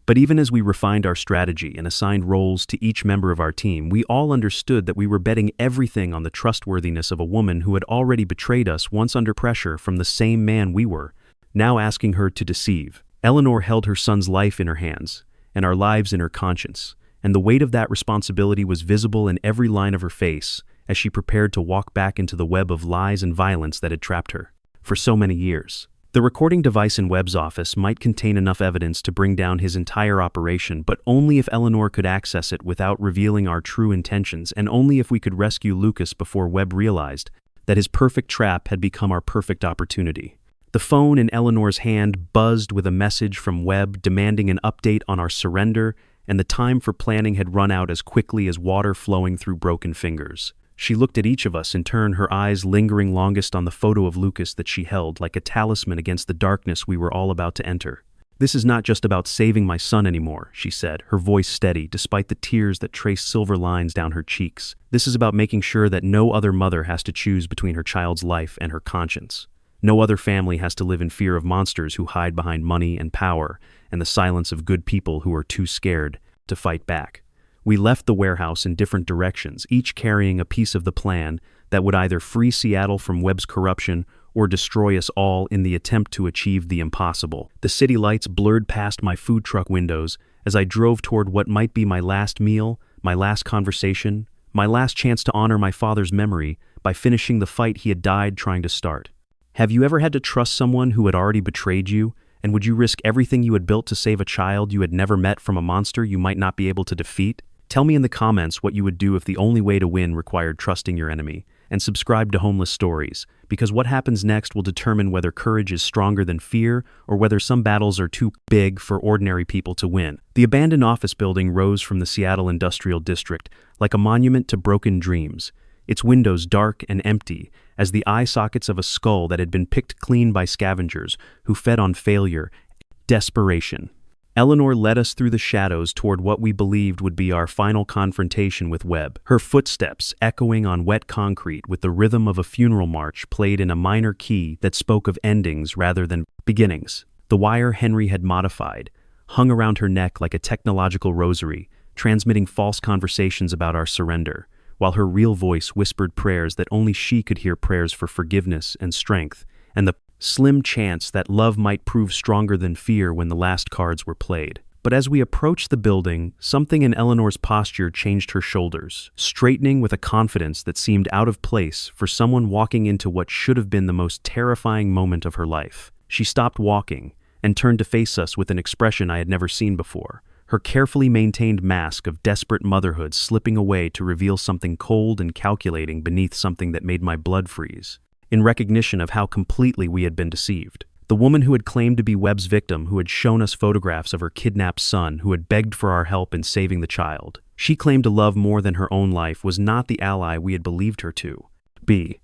But even as we refined our strategy and assigned roles to each member of our team, we all understood that we were betting everything on the trustworthiness of a woman who had already betrayed us once under pressure from the same man we were, now asking her to deceive. Eleanor held her son's life in her hands, and our lives in her conscience, and the weight of that responsibility was visible in every line of her face as she prepared to walk back into the web of lies and violence that had trapped her for so many years. The recording device in Webb's office might contain enough evidence to bring down his entire operation, but only if Eleanor could access it without revealing our true intentions, and only if we could rescue Lucas before Webb realized that his perfect trap had become our perfect opportunity. The phone in Eleanor's hand buzzed with a message from Webb demanding an update on our surrender, and the time for planning had run out as quickly as water flowing through broken fingers. She looked at each of us, in turn, her eyes lingering longest on the photo of Lucas that she held like a talisman against the darkness we were all about to enter. "This is not just about saving my son anymore," she said, her voice steady despite the tears that traced silver lines down her cheeks. "This is about making sure that no other mother has to choose between her child's life and her conscience. No other family has to live in fear of monsters who hide behind money and power, and the silence of good people who are too scared to fight back." We left the warehouse in different directions, each carrying a piece of the plan that would either free Seattle from Webb's corruption or destroy us all in the attempt to achieve the impossible. The city lights blurred past my food truck windows as I drove toward what might be my last meal, my last conversation, my last chance to honor my father's memory by finishing the fight he had died trying to start. Have you ever had to trust someone who had already betrayed you? And would you risk everything you had built to save a child you had never met from a monster you might not be able to defeat? Tell me in the comments what you would do if the only way to win required trusting your enemy. And subscribe to Homeless Stories, because what happens next will determine whether courage is stronger than fear or whether some battles are too big for ordinary people to win. The abandoned office building rose from the Seattle Industrial District like a monument to broken dreams, its windows dark and empty as the eye sockets of a skull that had been picked clean by scavengers who fed on failure, desperation. Eleanor led us through the shadows toward what we believed would be our final confrontation with Webb, her footsteps echoing on wet concrete with the rhythm of a funeral march played in a minor key that spoke of endings rather than beginnings. The wire Henry had modified hung around her neck like a technological rosary, transmitting false conversations about our surrender, while her real voice whispered prayers that only she could hear, prayers for forgiveness and strength, and the slim chance that love might prove stronger than fear when the last cards were played. But as we approached the building, something in Eleanor's posture changed. Her shoulders, straightening with a confidence that seemed out of place for someone walking into what should have been the most terrifying moment of her life. She stopped walking and turned to face us with an expression I had never seen before, her carefully maintained mask of desperate motherhood slipping away to reveal something cold and calculating beneath something that made my blood freeze, in recognition of how completely we had been deceived. The woman who had claimed to be Webb's victim, who had shown us photographs of her kidnapped son, who had begged for our help in saving the child. She claimed to love more than her own life, was not the ally we had believed her to be.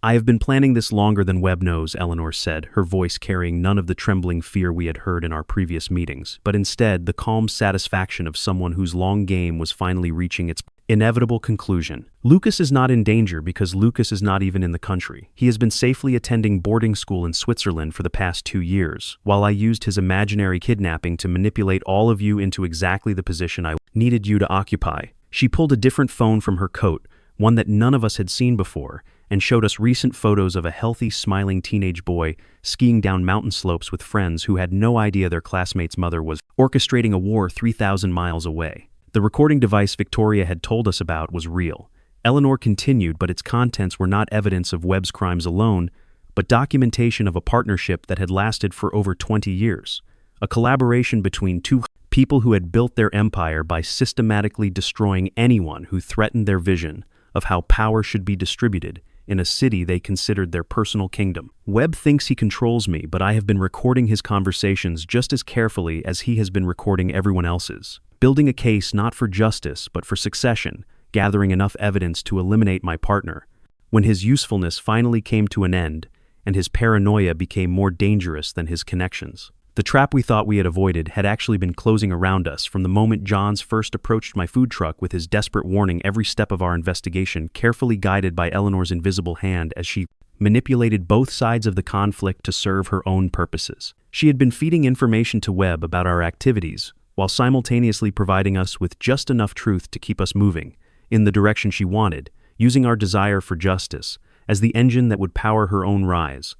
"I have been planning this longer than Webb knows," Eleanor said, her voice carrying none of the trembling fear we had heard in our previous meetings, but instead the calm satisfaction of someone whose long game was finally reaching its Inevitable conclusion. Lucas is not in danger because Lucas is not even in the country. He has been safely attending boarding school in Switzerland for the past 2 years, while I used his imaginary kidnapping to manipulate all of you into exactly the position I needed you to occupy. She pulled a different phone from her coat, one that none of us had seen before, and showed us recent photos of a healthy, smiling teenage boy skiing down mountain slopes with friends who had no idea their classmate's mother was orchestrating a war 3,000 miles away. The recording device Victoria had told us about was real. Eleanor continued, but its contents were not evidence of Webb's crimes alone, but documentation of a partnership that had lasted for over 20 years. A collaboration between two people who had built their empire by systematically destroying anyone who threatened their vision of how power should be distributed in a city they considered their personal kingdom. Webb thinks he controls me, but I have been recording his conversations just as carefully as he has been recording everyone else's, building a case not for justice but for succession, gathering enough evidence to eliminate my partner. When his usefulness finally came to an end, and his paranoia became more dangerous than his connections. The trap we thought we had avoided had actually been closing around us from the moment Jons first approached my food truck with his desperate warning every step of our investigation, carefully guided by Eleanor's invisible hand as she manipulated both sides of the conflict to serve her own purposes. She had been feeding information to Webb about our activities, while simultaneously providing us with just enough truth to keep us moving in the direction she wanted, using our desire for justice as the engine that would power her own rise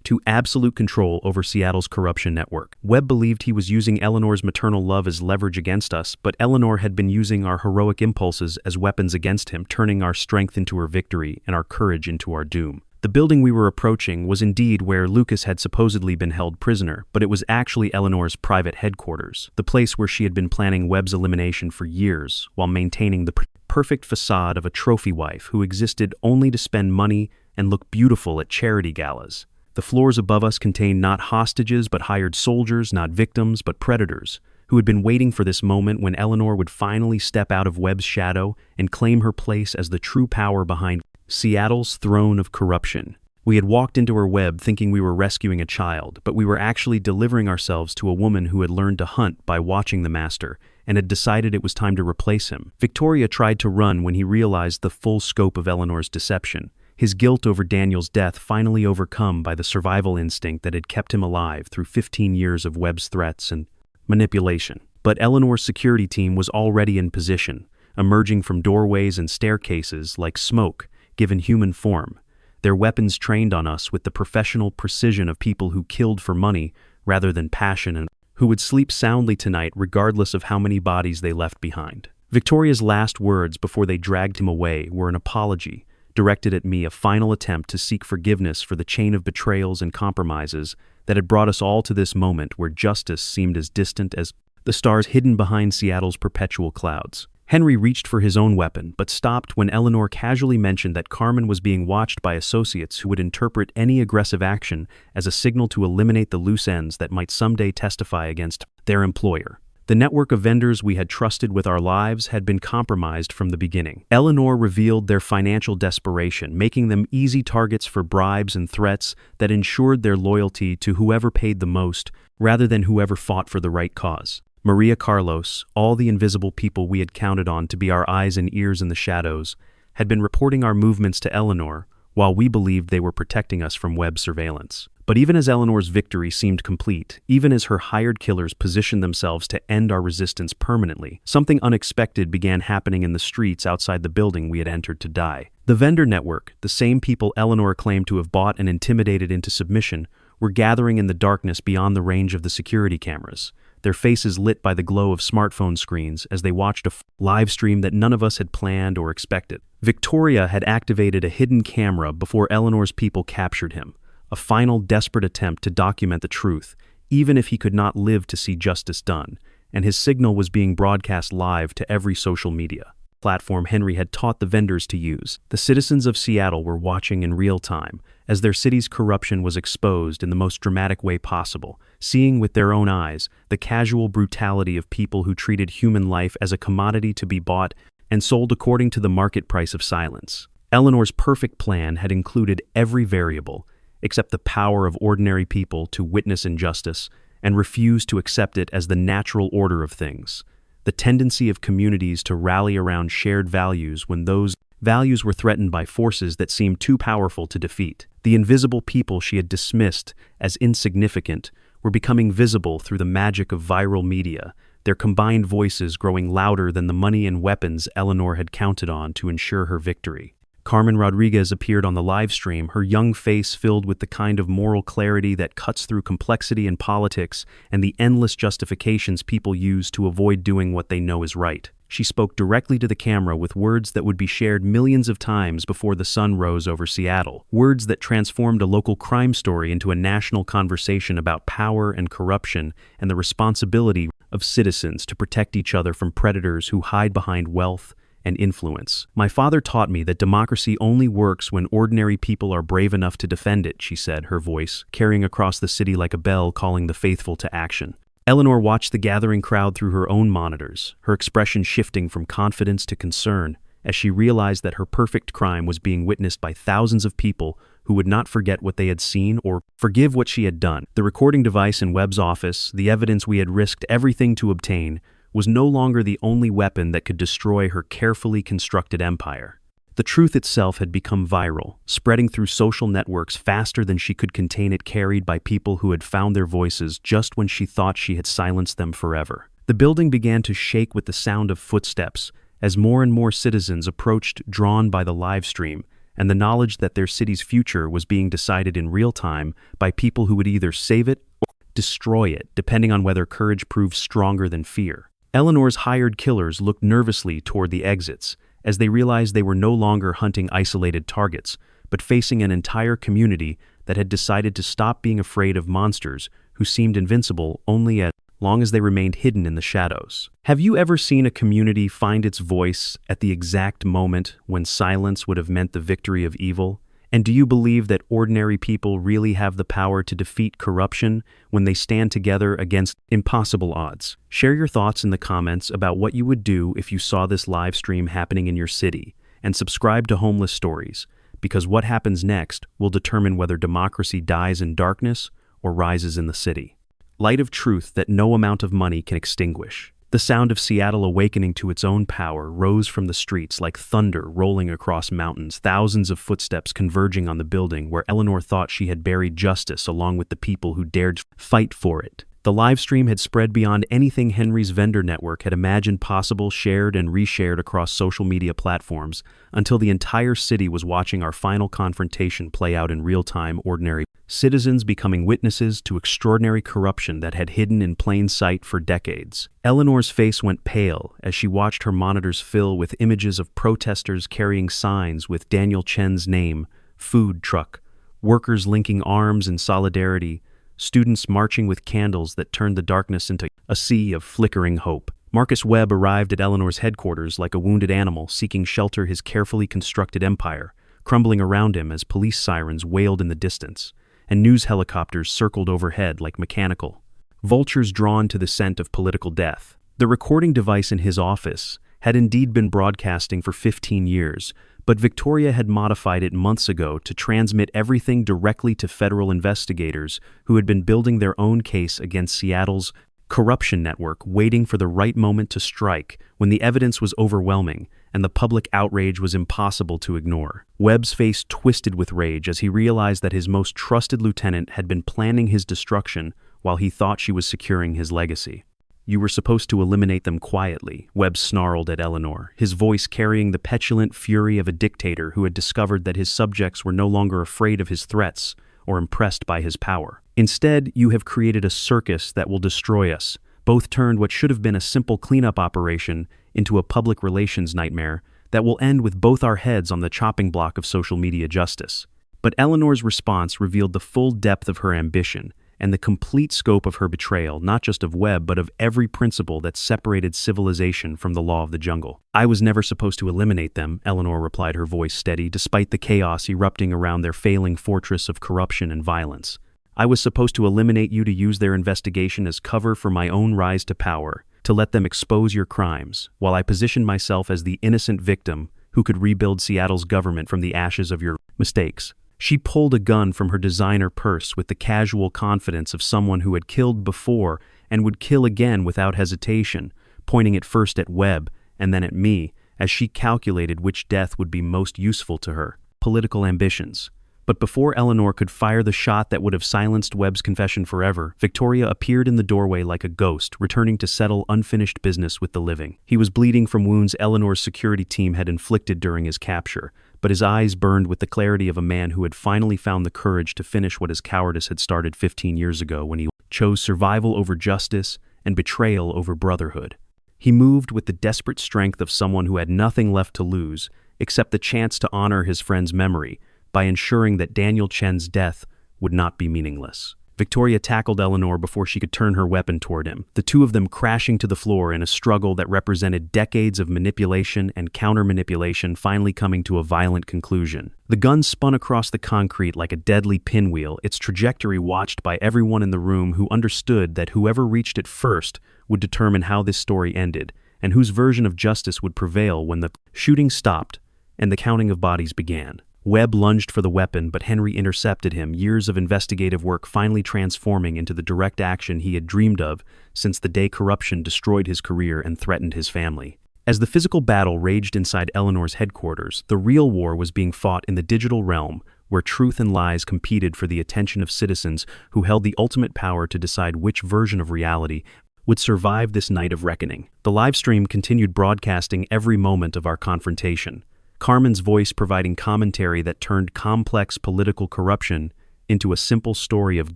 to absolute control over Seattle's corruption network. Webb believed he was using Eleanor's maternal love as leverage against us, but Eleanor had been using our heroic impulses as weapons against him, turning our strength into her victory and our courage into our doom. The building we were approaching was indeed where Lucas had supposedly been held prisoner, but it was actually Eleanor's private headquarters, the place where she had been planning Webb's elimination for years, while maintaining the perfect facade of a trophy wife who existed only to spend money and look beautiful at charity galas. The floors above us contained not hostages but hired soldiers, not victims but predators, who had been waiting for this moment when Eleanor would finally step out of Webb's shadow and claim her place as the true power behind Seattle's throne of corruption. We had walked into her web thinking we were rescuing a child, but we were actually delivering ourselves to a woman who had learned to hunt by watching the master and had decided it was time to replace him. Victoria tried to run when he realized the full scope of Eleanor's deception, his guilt over Daniel's death finally overcome by the survival instinct that had kept him alive through 15 years of Webb's threats and manipulation. But Eleanor's security team was already in position, emerging from doorways and staircases like smoke, given human form, their weapons trained on us with the professional precision of people who killed for money rather than passion and who would sleep soundly tonight regardless of how many bodies they left behind. Victoria's last words before they dragged him away were an apology, directed at me, a final attempt to seek forgiveness for the chain of betrayals and compromises that had brought us all to this moment where justice seemed as distant as the stars hidden behind Seattle's perpetual clouds. Henry reached for his own weapon, but stopped when Eleanor casually mentioned that Carmen was being watched by associates who would interpret any aggressive action as a signal to eliminate the loose ends that might someday testify against their employer. The network of vendors we had trusted with our lives had been compromised from the beginning. Eleanor revealed their financial desperation, making them easy targets for bribes and threats that ensured their loyalty to whoever paid the most rather than whoever fought for the right cause. Maria Carlos, all the invisible people we had counted on to be our eyes and ears in the shadows, had been reporting our movements to Eleanor, while we believed they were protecting us from Webb surveillance. But even as Eleanor's victory seemed complete, even as her hired killers positioned themselves to end our resistance permanently, something unexpected began happening in the streets outside the building we had entered to die. The vendor network, the same people Eleanor claimed to have bought and intimidated into submission, were gathering in the darkness beyond the range of the security cameras, their faces lit by the glow of smartphone screens as they watched a live stream that none of us had planned or expected. Victoria had activated a hidden camera before Eleanor's people captured him, a final desperate attempt to document the truth, even if he could not live to see justice done, and his signal was being broadcast live to every social media platform Henry had taught the vendors to use. The citizens of Seattle were watching in real time as their city's corruption was exposed in the most dramatic way possible, seeing with their own eyes the casual brutality of people who treated human life as a commodity to be bought and sold according to the market price of silence. Eleanor's perfect plan had included every variable, except the power of ordinary people to witness injustice and refuse to accept it as the natural order of things. the tendency of communities to rally around shared values when those values were threatened by forces that seemed too powerful to defeat. The invisible people she had dismissed as insignificant were becoming visible through the magic of viral media, their combined voices growing louder than the money and weapons Eleanor had counted on to ensure her victory. Carmen Rodriguez appeared on the live stream, her young face filled with the kind of moral clarity that cuts through complexity in politics and the endless justifications people use to avoid doing what they know is right. She spoke directly to the camera with words that would be shared millions of times before the sun rose over Seattle, words that transformed a local crime story into a national conversation about power and corruption and the responsibility of citizens to protect each other from predators who hide behind wealth and influence. "My father taught me that democracy only works when ordinary people are brave enough to defend it," she said, her voice carrying across the city like a bell calling the faithful to action. Eleanor watched the gathering crowd through her own monitors, her expression shifting from confidence to concern as she realized that her perfect crime was being witnessed by thousands of people who would not forget what they had seen or forgive what she had done. The recording device in Webb's office, the evidence we had risked everything to obtain, was no longer the only weapon that could destroy her carefully constructed empire. The truth itself had become viral, spreading through social networks faster than she could contain it, carried by people who had found their voices just when she thought she had silenced them forever. The building began to shake with the sound of footsteps as more and more citizens approached, drawn by the live stream and the knowledge that their city's future was being decided in real time by people who would either save it or destroy it, depending on whether courage proved stronger than fear. Eleanor's hired killers looked nervously toward the exits as they realized they were no longer hunting isolated targets, but facing an entire community that had decided to stop being afraid of monsters who seemed invincible only as long as they remained hidden in the shadows. Have you ever seen a community find its voice at the exact moment when silence would have meant the victory of evil? And do you believe that ordinary people really have the power to defeat corruption when they stand together against impossible odds? Share your thoughts in the comments about what you would do if you saw this live stream happening in your city, and subscribe to Homeless Stories, because what happens next will determine whether democracy dies in darkness or rises in the city. Light of truth that no amount of money can extinguish. The sound of Seattle awakening to its own power rose from the streets like thunder rolling across mountains, thousands of footsteps converging on the building where Eleanor thought she had buried justice along with the people who dared fight for it. The live stream had spread beyond anything Henry's vendor network had imagined possible, shared and reshared across social media platforms, until the entire city was watching our final confrontation play out in real time, ordinary citizens becoming witnesses to extraordinary corruption that had hidden in plain sight for decades. Eleanor's face went pale as she watched her monitors fill with images of protesters carrying signs with Daniel Chen's name, food truck, workers linking arms in solidarity, students marching with candles that turned the darkness into a sea of flickering hope. Marcus Webb arrived at Eleanor's headquarters like a wounded animal seeking shelter, his carefully constructed empire crumbling around him as police sirens wailed in the distance, and news helicopters circled overhead like mechanical vultures drawn to the scent of political death. The recording device in his office had indeed been broadcasting for 15 years, but Victoria had modified it months ago to transmit everything directly to federal investigators who had been building their own case against Seattle's corruption network, waiting for the right moment to strike when the evidence was overwhelming and the public outrage was impossible to ignore. Webb's face twisted with rage as he realized that his most trusted lieutenant had been planning his destruction while he thought she was securing his legacy. "You were supposed to eliminate them quietly," Webb snarled at Eleanor, his voice carrying the petulant fury of a dictator who had discovered that his subjects were no longer afraid of his threats or impressed by his power. "Instead, you have created a circus that will destroy us." Both turned what should have been a simple cleanup operation into a public relations nightmare that will end with both our heads on the chopping block of social media justice. But Eleanor's response revealed the full depth of her ambition and the complete scope of her betrayal, not just of Webb, but of every principle that separated civilization from the law of the jungle. "I was never supposed to eliminate them," Eleanor replied, her voice steady, despite the chaos erupting around their failing fortress of corruption and violence. "I was supposed to eliminate you to use their investigation as cover for my own rise to power, to let them expose your crimes, while I positioned myself as the innocent victim who could rebuild Seattle's government from the ashes of your mistakes." She pulled a gun from her designer purse with the casual confidence of someone who had killed before and would kill again without hesitation, pointing it first at Webb and then at me, as she calculated which death would be most useful to her political ambitions. But before Eleanor could fire the shot that would have silenced Webb's confession forever, Victoria appeared in the doorway like a ghost, returning to settle unfinished business with the living. He was bleeding from wounds Eleanor's security team had inflicted during his capture, but his eyes burned with the clarity of a man who had finally found the courage to finish what his cowardice had started 15 years ago when he chose survival over justice and betrayal over brotherhood. He moved with the desperate strength of someone who had nothing left to lose except the chance to honor his friend's memory by ensuring that Daniel Chen's death would not be meaningless. Victoria tackled Eleanor before she could turn her weapon toward him, the two of them crashing to the floor in a struggle that represented decades of manipulation and counter-manipulation finally coming to a violent conclusion. The gun spun across the concrete like a deadly pinwheel, its trajectory watched by everyone in the room who understood that whoever reached it first would determine how this story ended, and whose version of justice would prevail when the shooting stopped and the counting of bodies began. Webb lunged for the weapon, but Henry intercepted him, years of investigative work finally transforming into the direct action he had dreamed of since the day corruption destroyed his career and threatened his family. As the physical battle raged inside Eleanor's headquarters, the real war was being fought in the digital realm, where truth and lies competed for the attention of citizens who held the ultimate power to decide which version of reality would survive this night of reckoning. The livestream continued broadcasting every moment of our confrontation, Carmen's voice providing commentary that turned complex political corruption into a simple story of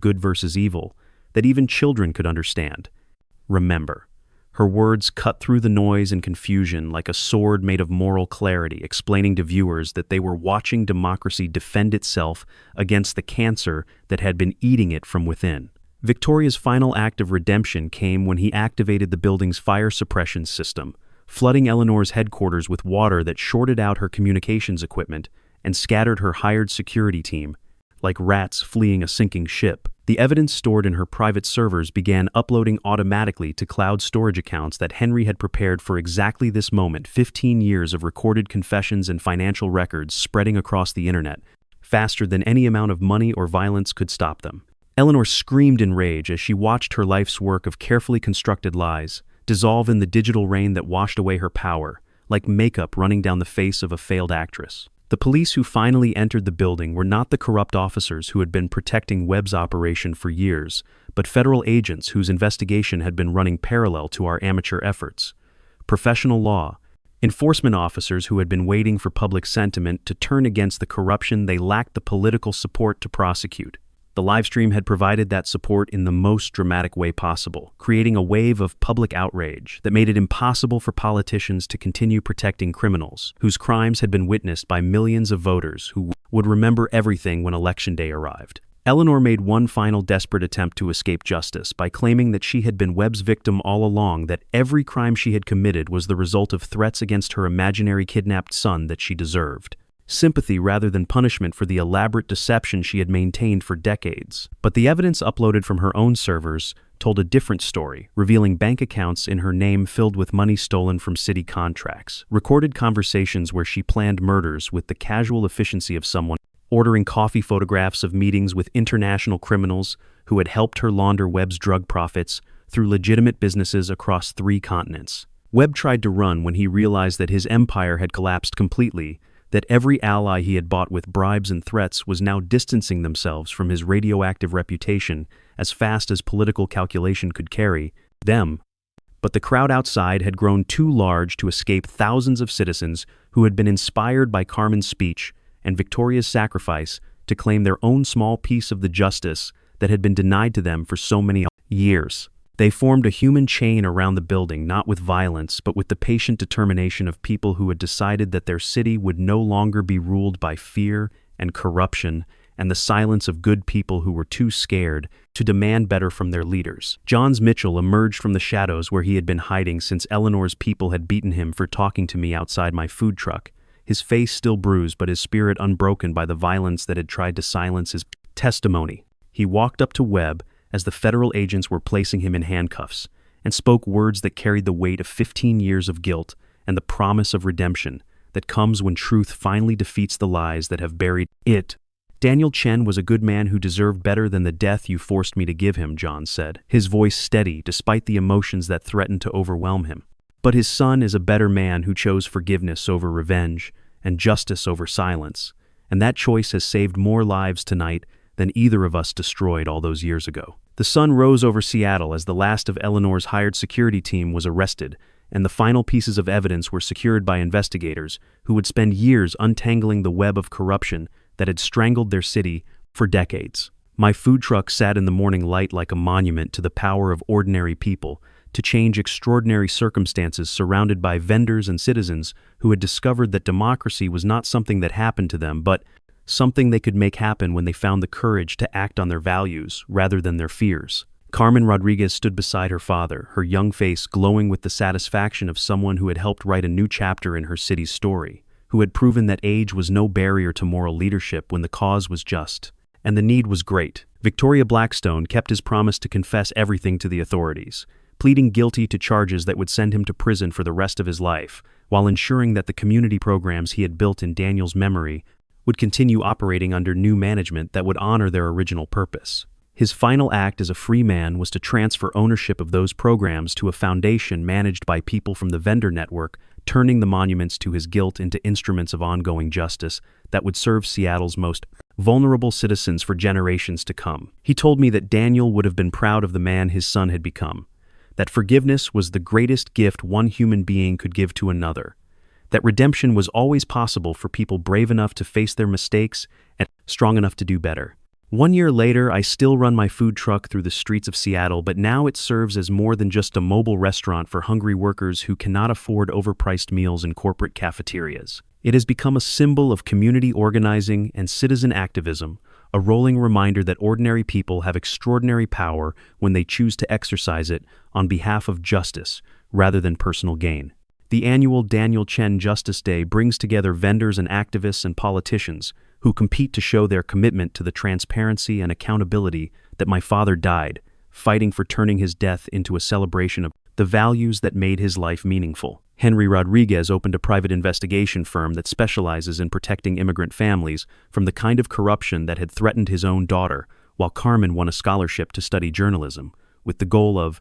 good versus evil that even children could understand. Remember, her words cut through the noise and confusion like a sword made of moral clarity, explaining to viewers that they were watching democracy defend itself against the cancer that had been eating it from within. Victoria's final act of redemption came when he activated the building's fire suppression system, flooding Eleanor's headquarters with water that shorted out her communications equipment and scattered her hired security team, like rats fleeing a sinking ship. The evidence stored in her private servers began uploading automatically to cloud storage accounts that Henry had prepared for exactly this moment, 15 years of recorded confessions and financial records spreading across the internet, faster than any amount of money or violence could stop them. Eleanor screamed in rage as she watched her life's work of carefully constructed lies dissolve in the digital rain that washed away her power, like makeup running down the face of a failed actress. The police who finally entered the building were not the corrupt officers who had been protecting Webb's operation for years, but federal agents whose investigation had been running parallel to our amateur efforts. Professional law enforcement officers who had been waiting for public sentiment to turn against the corruption they lacked the political support to prosecute. The livestream had provided that support in the most dramatic way possible, creating a wave of public outrage that made it impossible for politicians to continue protecting criminals whose crimes had been witnessed by millions of voters who would remember everything when Election Day arrived. Eleanor made one final desperate attempt to escape justice by claiming that she had been Webb's victim all along, that every crime she had committed was the result of threats against her imaginary kidnapped son that she deserved. Sympathy rather than punishment for the elaborate deception she had maintained for decades. But the evidence uploaded from her own servers told a different story, revealing bank accounts in her name filled with money stolen from city contracts, recorded conversations where she planned murders with the casual efficiency of someone, ordering coffee photographs of meetings with international criminals who had helped her launder Webb's drug profits through legitimate businesses across 3 continents. Webb tried to run when he realized that his empire had collapsed completely, that every ally he had bought with bribes and threats was now distancing themselves from his radioactive reputation as fast as political calculation could carry them. But the crowd outside had grown too large to escape thousands of citizens who had been inspired by Carmen's speech and Victoria's sacrifice to claim their own small piece of the justice that had been denied to them for so many years. They formed a human chain around the building, not with violence, but with the patient determination of people who had decided that their city would no longer be ruled by fear and corruption and the silence of good people who were too scared to demand better from their leaders. Jons Mitchell emerged from the shadows where he had been hiding since Eleanor's people had beaten him for talking to me outside my food truck, his face still bruised but his spirit unbroken by the violence that had tried to silence his testimony. He walked up to Webb as the federal agents were placing him in handcuffs, and spoke words that carried the weight of 15 years of guilt and the promise of redemption that comes when truth finally defeats the lies that have buried it. Daniel Chen was a good man who deserved better than the death you forced me to give him, John said, his voice steady despite the emotions that threatened to overwhelm him. But his son is a better man who chose forgiveness over revenge and justice over silence, and that choice has saved more lives tonight than either of us destroyed all those years ago. The sun rose over Seattle as the last of Eleanor's hired security team was arrested, and the final pieces of evidence were secured by investigators who would spend years untangling the web of corruption that had strangled their city for decades. My food truck sat in the morning light like a monument to the power of ordinary people to change extraordinary circumstances, surrounded by vendors and citizens who had discovered that democracy was not something that happened to them, but something they could make happen when they found the courage to act on their values rather than their fears. Carmen Rodriguez stood beside her father, her young face glowing with the satisfaction of someone who had helped write a new chapter in her city's story, who had proven that age was no barrier to moral leadership when the cause was just, and the need was great. Victoria Blackstone kept his promise to confess everything to the authorities, pleading guilty to charges that would send him to prison for the rest of his life, while ensuring that the community programs he had built in Daniel's memory would continue operating under new management that would honor their original purpose. His final act as a free man was to transfer ownership of those programs to a foundation managed by people from the vendor network, turning the monuments to his guilt into instruments of ongoing justice that would serve Seattle's most vulnerable citizens for generations to come. He told me that Daniel would have been proud of the man his son had become, that forgiveness was the greatest gift one human being could give to another, that redemption was always possible for people brave enough to face their mistakes and strong enough to do better. 1 year later, I still run my food truck through the streets of Seattle, but now it serves as more than just a mobile restaurant for hungry workers who cannot afford overpriced meals in corporate cafeterias. It has become a symbol of community organizing and citizen activism, a rolling reminder that ordinary people have extraordinary power when they choose to exercise it on behalf of justice rather than personal gain. The annual Daniel Chen Justice Day brings together vendors and activists and politicians who compete to show their commitment to the transparency and accountability that my father died, fighting for, turning his death into a celebration of the values that made his life meaningful. Henry Rodriguez opened a private investigation firm that specializes in protecting immigrant families from the kind of corruption that had threatened his own daughter, while Carmen won a scholarship to study journalism, with the goal of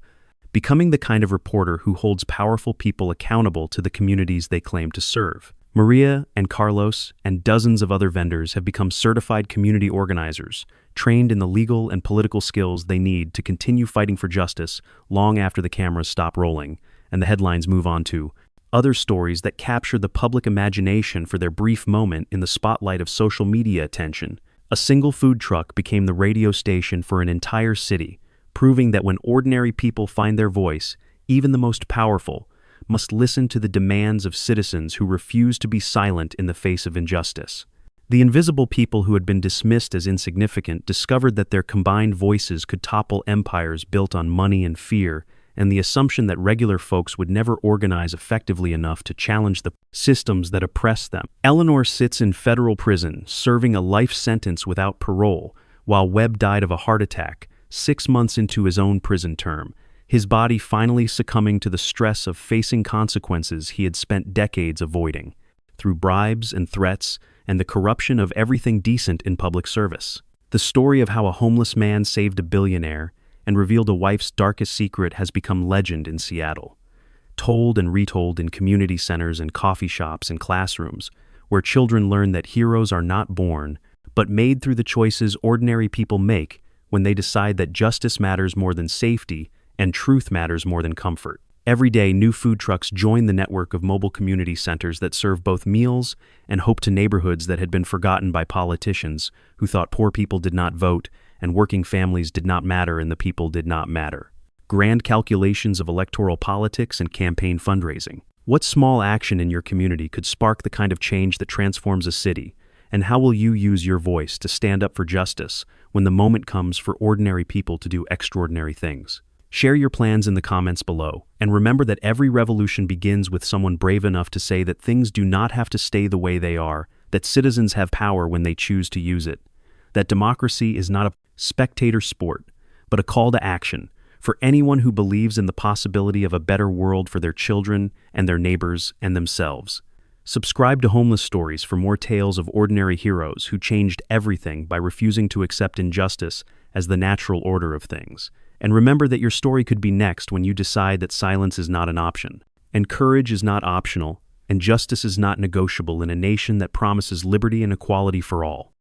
becoming the kind of reporter who holds powerful people accountable to the communities they claim to serve. Maria and Carlos and dozens of other vendors have become certified community organizers, trained in the legal and political skills they need to continue fighting for justice long after the cameras stop rolling and the headlines move on to other stories that capture the public imagination for their brief moment in the spotlight of social media attention. A single food truck became the radio station for an entire city, proving that when ordinary people find their voice, even the most powerful must listen to the demands of citizens who refuse to be silent in the face of injustice. The invisible people who had been dismissed as insignificant discovered that their combined voices could topple empires built on money and fear, and the assumption that regular folks would never organize effectively enough to challenge the systems that oppress them. Eleanor sits in federal prison, serving a life sentence without parole, while Webb died of a heart attack 6 months into his own prison term, his body finally succumbing to the stress of facing consequences he had spent decades avoiding, through bribes and threats and the corruption of everything decent in public service. The story of how a homeless man saved a billionaire and revealed a wife's darkest secret has become legend in Seattle, told and retold in community centers and coffee shops and classrooms, where children learn that heroes are not born, but made through the choices ordinary people make when they decide that justice matters more than safety and truth matters more than comfort. Every day, new food trucks join the network of mobile community centers that serve both meals and hope to neighborhoods that had been forgotten by politicians who thought poor people did not vote and working families did not matter and the people did not matter. Grand calculations of electoral politics and campaign fundraising. What small action in your community could spark the kind of change that transforms a city? And how will you use your voice to stand up for justice when the moment comes for ordinary people to do extraordinary things? Share your plans in the comments below, and remember that every revolution begins with someone brave enough to say that things do not have to stay the way they are, that citizens have power when they choose to use it, that democracy is not a spectator sport, but a call to action for anyone who believes in the possibility of a better world for their children and their neighbors and themselves. Subscribe to Homeless Stories for more tales of ordinary heroes who changed everything by refusing to accept injustice as the natural order of things. And remember that your story could be next when you decide that silence is not an option. And courage is not optional, and justice is not negotiable in a nation that promises liberty and equality for all.